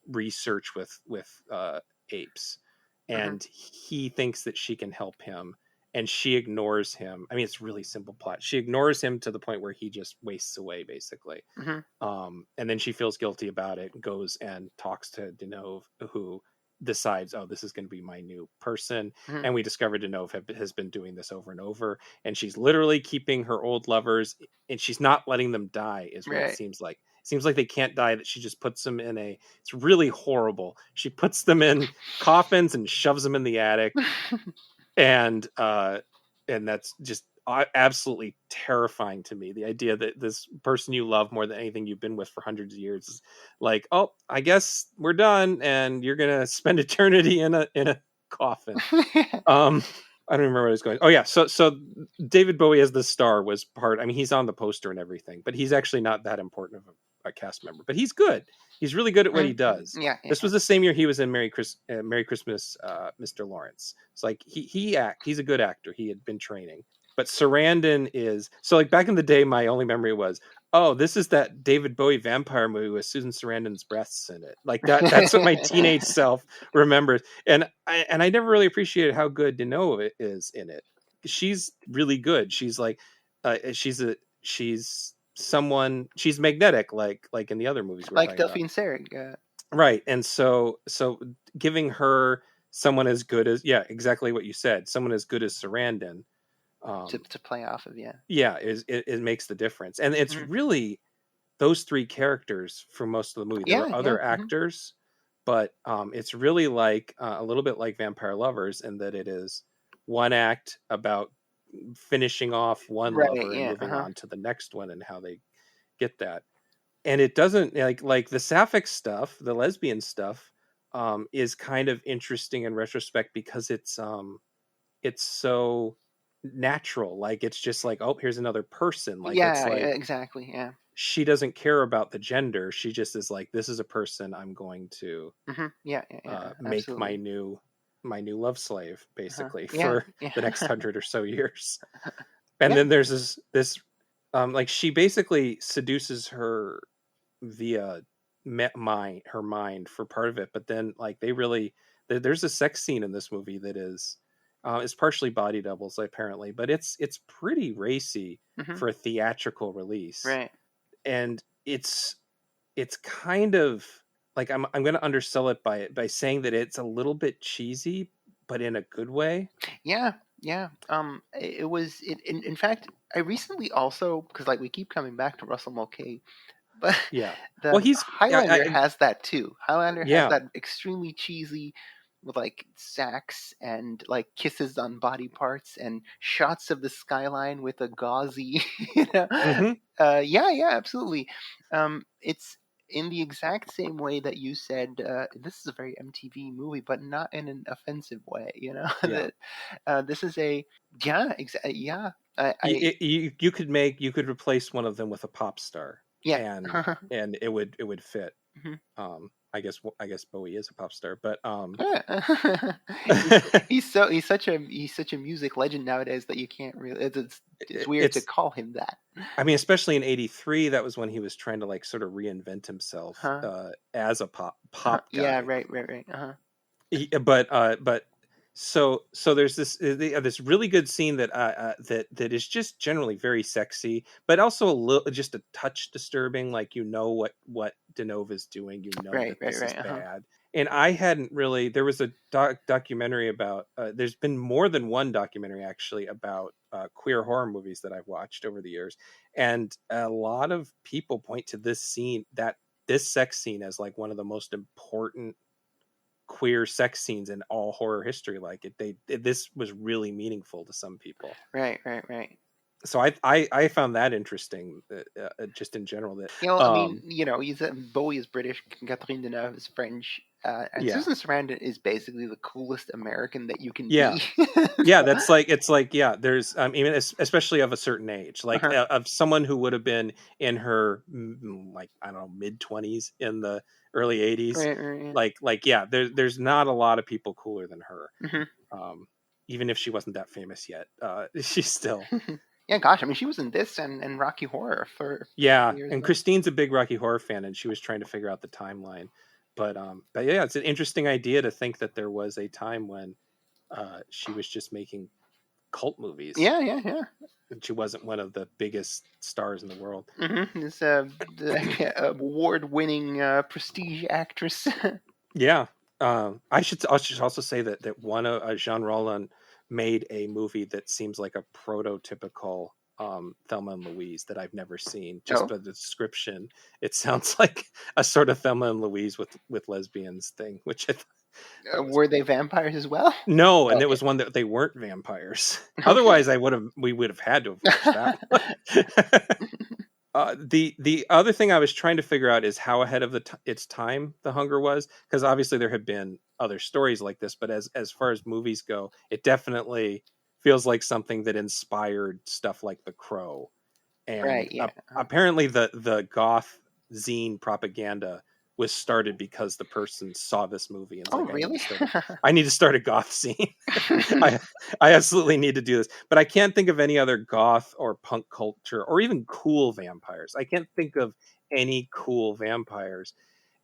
research with apes, and he thinks that she can help him, and she ignores him. I mean, it's really simple plot. She ignores him to the point where he just wastes away, basically. And then she feels guilty about it and goes and talks to Deneuve, who decides, oh, this is going to be my new person. And we discover Deneuve has been doing this over and over, and she's literally keeping her old lovers, and she's not letting them die, is what it seems like. It seems like they can't die, that she just puts them in it's really horrible. She puts them in coffins and shoves them in the attic. And that's just absolutely terrifying to me. The idea that this person you love more than anything you've been with for hundreds of years is like, oh, I guess we're done, and you're gonna spend eternity in a coffin. I don't remember what I was going. Oh yeah, so David Bowie as the star was part. I mean, he's on the poster and everything, but he's actually not that important of a cast member. But he's good. He's really good at what he does. Yeah. This was the same year he was in Merry Christmas, Mr. Lawrence. It's like he's a good actor. He had been training. But Sarandon is so, like, back in the day, my only memory was, oh, this is that David Bowie vampire movie with Susan Sarandon's breasts in it. Like that's what my teenage self remembers. And I never really appreciated how good Deneuve is in it. She's really good. She's like, she's magnetic, like in the other movies like Delphine Seyrig. Right. And so giving her someone as good as, exactly what you said, someone as good as Sarandon, to play off of, it makes the difference. And it's really those three characters for most of the movie. There are other actors, but it's really like a little bit like Vampire Lovers, in that it is one act about finishing off one lover and moving on to the next one, and how they get that. And it doesn't like the Sapphic stuff, the lesbian stuff, is kind of interesting in retrospect, because it's so natural. Like, it's just like, oh, here's another person. Like, it's like, exactly. Yeah. She doesn't care about the gender. She just is like, this is a person I'm going to make my new love slave, basically, for the next 100 or so years. And then there's this like, she basically seduces her via her mind for part of it, but then, like, there's a sex scene in this movie that is it's partially body doubles, apparently, but it's pretty racy for a theatrical release, right? And it's kind of like, I'm going to undersell it by saying that it's a little bit cheesy, but in a good way. Yeah. It was. In fact, I recently also, because, like, we keep coming back to Russell Mulcahy, but Highlander has that too. Highlander has that extremely cheesy, with, like, sax and, like, kisses on body parts and shots of the skyline with a gauzy, absolutely. It's in the exact same way that you said, this is a very MTV movie, but not in an offensive way, this is a, you could replace one of them with a pop star, and it would fit. I guess Bowie is a pop star, but he's such a music legend nowadays that you can't really. It's weird to call him that. I mean, especially in '83, that was when he was trying to, like, sort of reinvent himself as a pop guy. Yeah, right. But So there's this really good scene that is just generally very sexy, but also a little just a touch disturbing. Like, you know what Denova's doing, you know Right, that right, this is right. Uh-huh. bad. And I hadn't really. There was a documentary about. There's been more than one documentary actually about queer horror movies that I've watched over the years, and a lot of people point to this scene, that this sex scene, as like one of the most important queer sex scenes in all horror history. Like this was really meaningful to some people. Right, right, right. So I found that interesting, just in general. That You know, I mean, you know, Bowie is British, Catherine Deneuve is French, and yeah, Susan Sarandon is basically the coolest American that you can yeah, be. yeah. That's like, it's like, yeah. There's even especially of a certain age, like Uh-huh. of someone who would have been in her like, I don't know, mid-20s in the early 80s. Right, right, Like yeah, there's not a lot of people cooler than her. yeah. Um, Even if she wasn't that famous yet, she's still. Yeah, gosh, I mean, she was in this and Rocky Horror for a Yeah, few years and ago. Christine's a big Rocky Horror fan, and she was trying to figure out the timeline. But yeah, it's an interesting idea to think that there was a time when she was just making cult movies, Yeah, yeah, yeah. and she wasn't one of the biggest stars in the world. This the award-winning prestige actress. Yeah, I should also say that one Jean Rollin made a movie that seems like a prototypical Thelma and Louise that I've never seen. Just Oh, by the description, it sounds like a sort of Thelma and Louise with lesbians thing, which I thought was were they cool. vampires as well? No, and it Okay, was one that they weren't vampires. okay. Otherwise, we would have had to have watched that one. The other thing I was trying to figure out is how ahead of its time The Hunger was, because obviously there had been other stories like this, but as far as movies go, it definitely feels like something that inspired stuff like The Crow. Right, And yeah. apparently the goth zine propaganda was started because the person saw this movie and was Oh, like, really? I need to start a goth zine. I I absolutely need to do this. But I can't think of any other goth or punk culture or even cool vampires. I can't think of any cool vampires.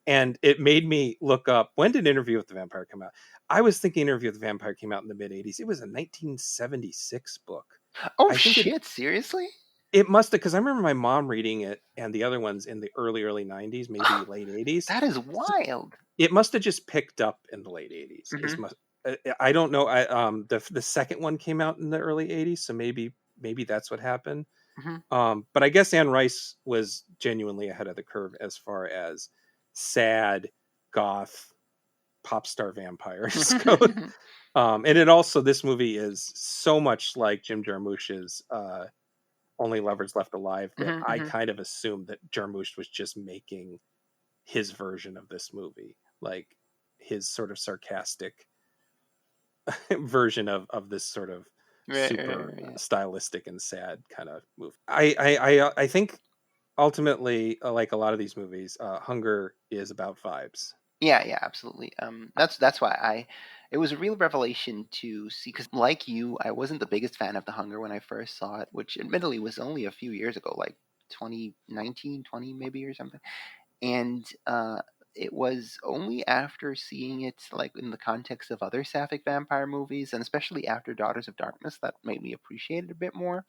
And it made me look up, when did Interview with the Vampire come out? I was thinking Interview with the Vampire came out in the mid 80s. It was a 1976 book. Oh, I think shit, seriously? it must have, because I remember my mom reading it and the other ones in the early 90s, maybe late 80s. That is So wild. it must have just picked up in the late 80s. Hmm. I don't know. The second one came out in the early 80s, so maybe that's what happened. Hmm. But I guess Anne Rice was genuinely ahead of the curve as far as sad goth pop star vampires go. And it also, this movie is so much like Jim Jarmusch's Only Lovers Left Alive that Hmm. I Hmm. kind of assumed that Jarmusch was just making his version of this movie, like his sort of sarcastic version of this sort of Right, right, super right. stylistic and sad kind of movie. I think ultimately, like a lot of these movies, Hunger is about vibes. Yeah, yeah, absolutely. That's why it was a real revelation to see, because like you, I wasn't the biggest fan of The Hunger when I first saw it, which admittedly was only a few years ago, like 2019, 20 maybe or something. And it was only after seeing it like in the context of other Sapphic vampire movies, and especially after Daughters of Darkness, that made me appreciate it a bit more.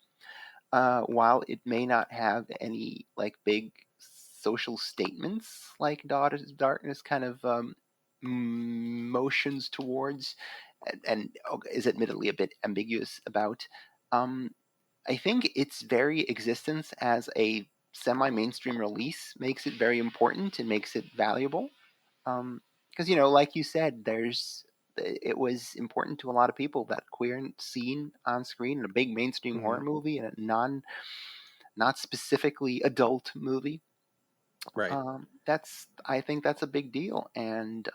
While it may not have any like big social statements like Daughters of Darkness kind of motions towards, and is admittedly a bit ambiguous about, um, I think its very existence as a semi-mainstream release makes it very important and makes it valuable. Because, you know, like you said, it was important to a lot of people, that queer scene on screen in a big mainstream Hmm. horror movie and a not specifically adult movie. Right. I think that's a big deal. And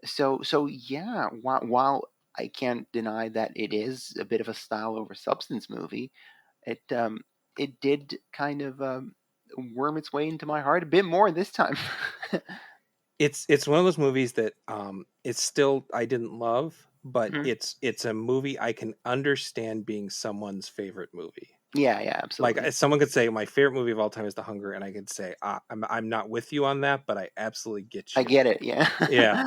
so yeah, while I can't deny that it is a bit of a style over substance movie, it it did kind of worm its way into my heart a bit more this time. It's one of those movies that it's still, I didn't love, but Mhm. it's a movie I can understand being someone's favorite movie. Yeah, yeah, Like, absolutely. someone could say my favorite movie of all time is The Hunger, and I could say, I'm not with you on that, but I absolutely get I you. get it. Yeah. Yeah,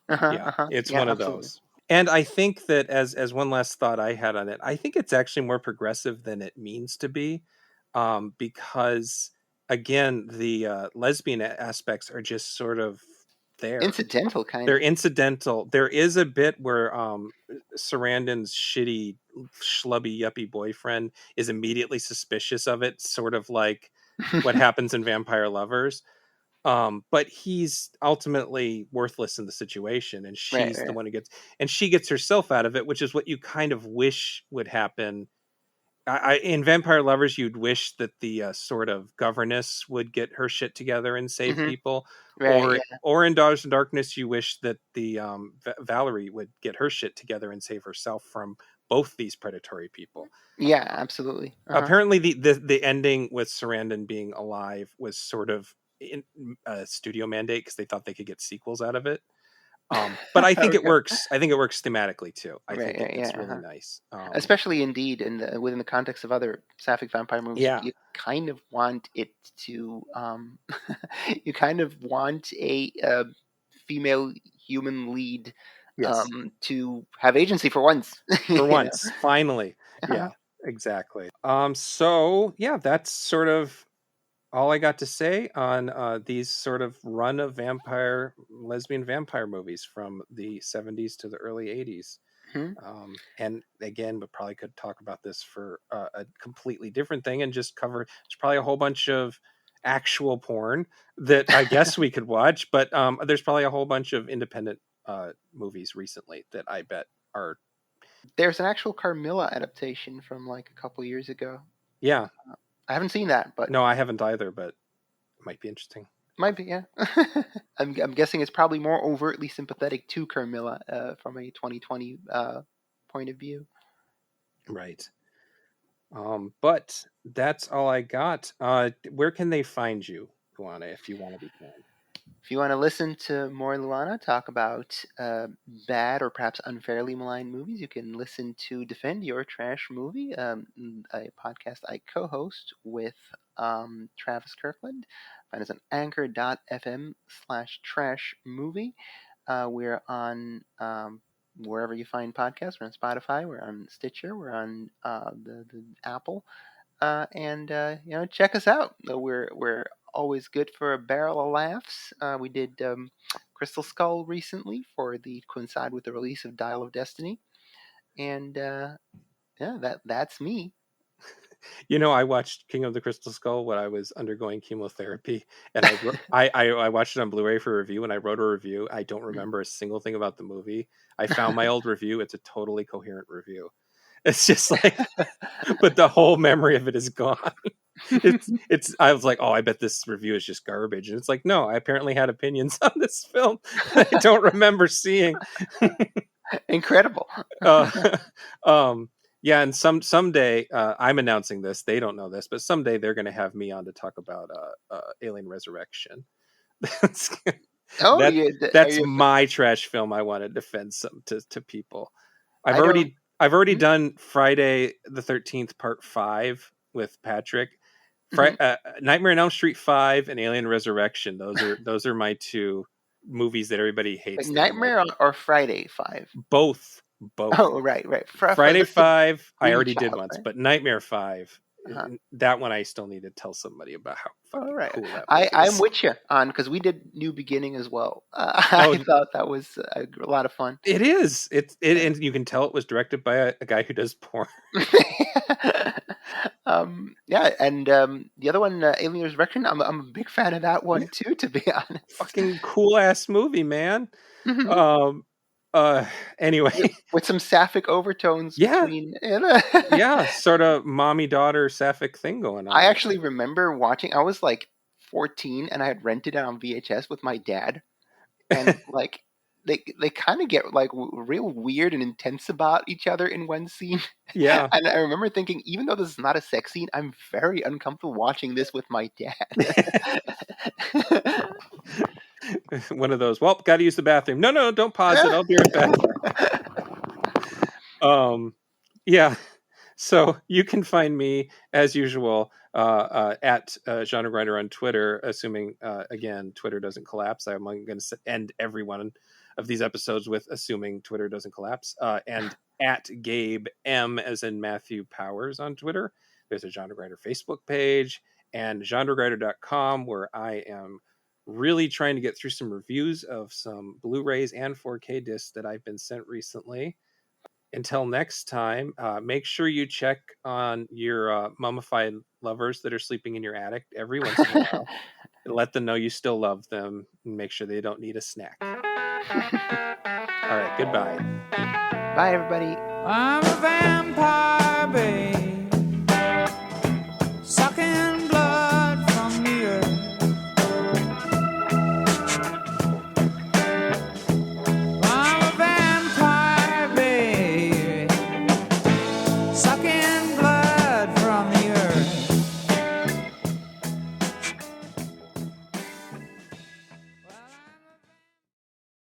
Uh-huh, yeah, uh-huh. it's Yeah, one of absolutely. those. And I think that as one last thought I had on it, I think it's actually more progressive than it means to be, because again, the lesbian aspects are just sort of there. Incidental, kind They're of. incidental. There is a bit where Sarandon's shitty, schlubby, yuppie boyfriend is immediately suspicious of it, sort of like what happens in Vampire Lovers. But he's ultimately worthless in the situation, and Right, she's the right. one who gets, and she gets herself out of it, which is what you kind of wish would happen. In Vampire Lovers, you'd wish that the sort of governess would get her shit together and save Hmm. people, Right, yeah. or in Daughters of Darkness, you wish that the Valerie would get her shit together and save herself from both these predatory people. Yeah, absolutely. Uh-huh. Apparently, the ending with Sarandon being alive was sort of a studio mandate because they thought they could get sequels out of it. But I think it Okay. works. I think it works thematically too. I Right, think right, yeah. it's really Uh-huh. nice. Especially indeed within the context of other Sapphic vampire movies, Yeah. you kind of want it to you kind of want a female human lead Yes. to have agency for once. For You know. once, finally. Uh-huh. Yeah. Exactly. So yeah, that's sort of all I got to say on these sort of run of lesbian vampire movies from the 70s to the early 80s. Mhm. And again, we probably could talk about this for a completely different thing and just cover. There's probably a whole bunch of actual porn that I guess we could watch, but there's probably a whole bunch of independent movies recently that I bet are. There's an actual Carmilla adaptation from like a couple years ago. Yeah, I haven't seen that, but no, I haven't either, but it might be interesting. might be, yeah. I'm guessing it's probably more overtly sympathetic to Carmilla from a 2020 point of view. Right. But that's all I got. Where can they find you, Luana, if you want to be found? If you want to listen to more Luana talk about bad or perhaps unfairly maligned movies, you can listen to Defend Your Trash Movie, a podcast I co host with Travis Kirkland. Find us on anchor.fm/trash movie. We're on wherever you find podcasts. We're on Spotify, we're on Stitcher, we're on the Apple. And check us out. We're always good for a barrel of laughs. We did Crystal Skull recently for the coincide with the release of Dial of Destiny, and yeah, that's me. I watched King of the Crystal Skull when I was undergoing chemotherapy, and I watched it on Blu-ray for review, and I wrote a review. I don't remember a single thing about the movie. I found my old review. It's a totally coherent review. It's just like, but the whole memory of it is gone. It's. I was like, oh, I bet this review is just garbage, and it's like, no, I apparently had opinions on this film I don't remember seeing. Incredible. uh, yeah, and someday I'm announcing this. They don't know this, but someday they're going to have me on to talk about Alien Resurrection. that's Oh, that yeah. Are that's you? my trash film. I want to defend some to people. I've I don't. already Hmm? done Friday the 13th Part 5 with Patrick. Hmm. Nightmare on Elm Street 5 and Alien Resurrection. Those are my two movies that everybody Like hates that I'm like, Nightmare or Friday 5? both. Oh, right, right. Friday That's the 5 I Green already did Child, once, right? but Nightmare 5, Uh-huh. that one I still need to tell somebody about how All fucking right. cool that movie I'm is. with you on because we did New Beginning as well. Oh, I thought that was a lot of fun. it is. And you can tell it was directed by a guy who does porn. Yeah, and the other one, Alien Resurrection, I'm a big fan of that one too, to be honest. Fucking cool ass movie, man. Mhm. Um uh anyway, With some sapphic overtones yeah. between. Yeah, sort of mommy daughter sapphic thing going I on there. actually remember watching. I was like 14, and I had rented it on VHS with my dad, and like they kind of get like real weird and intense about each other in one scene. Yeah. And I remember thinking, even though this is not a sex scene, I'm very uncomfortable watching this with my dad. One of those, well, gotta use the bathroom. No, don't pause it. I'll be right back. Um yeah. So you can find me as usual at Genre Grinder on Twitter, assuming again Twitter doesn't collapse. I'm going to end everyone of these episodes with assuming Twitter doesn't collapse. And at Gabe M as in Matthew Powers on Twitter. There's a Genre Grinder Facebook page and genregrinder.com, where I am really trying to get through some reviews of some Blu-rays and 4K discs that I've been sent recently. Until next time, make sure you check on your mummified lovers that are sleeping in your attic every once in a while. And let them know you still love them, and make sure they don't need a snack. All right, goodbye. Bye, everybody. I'm a vampire, babe.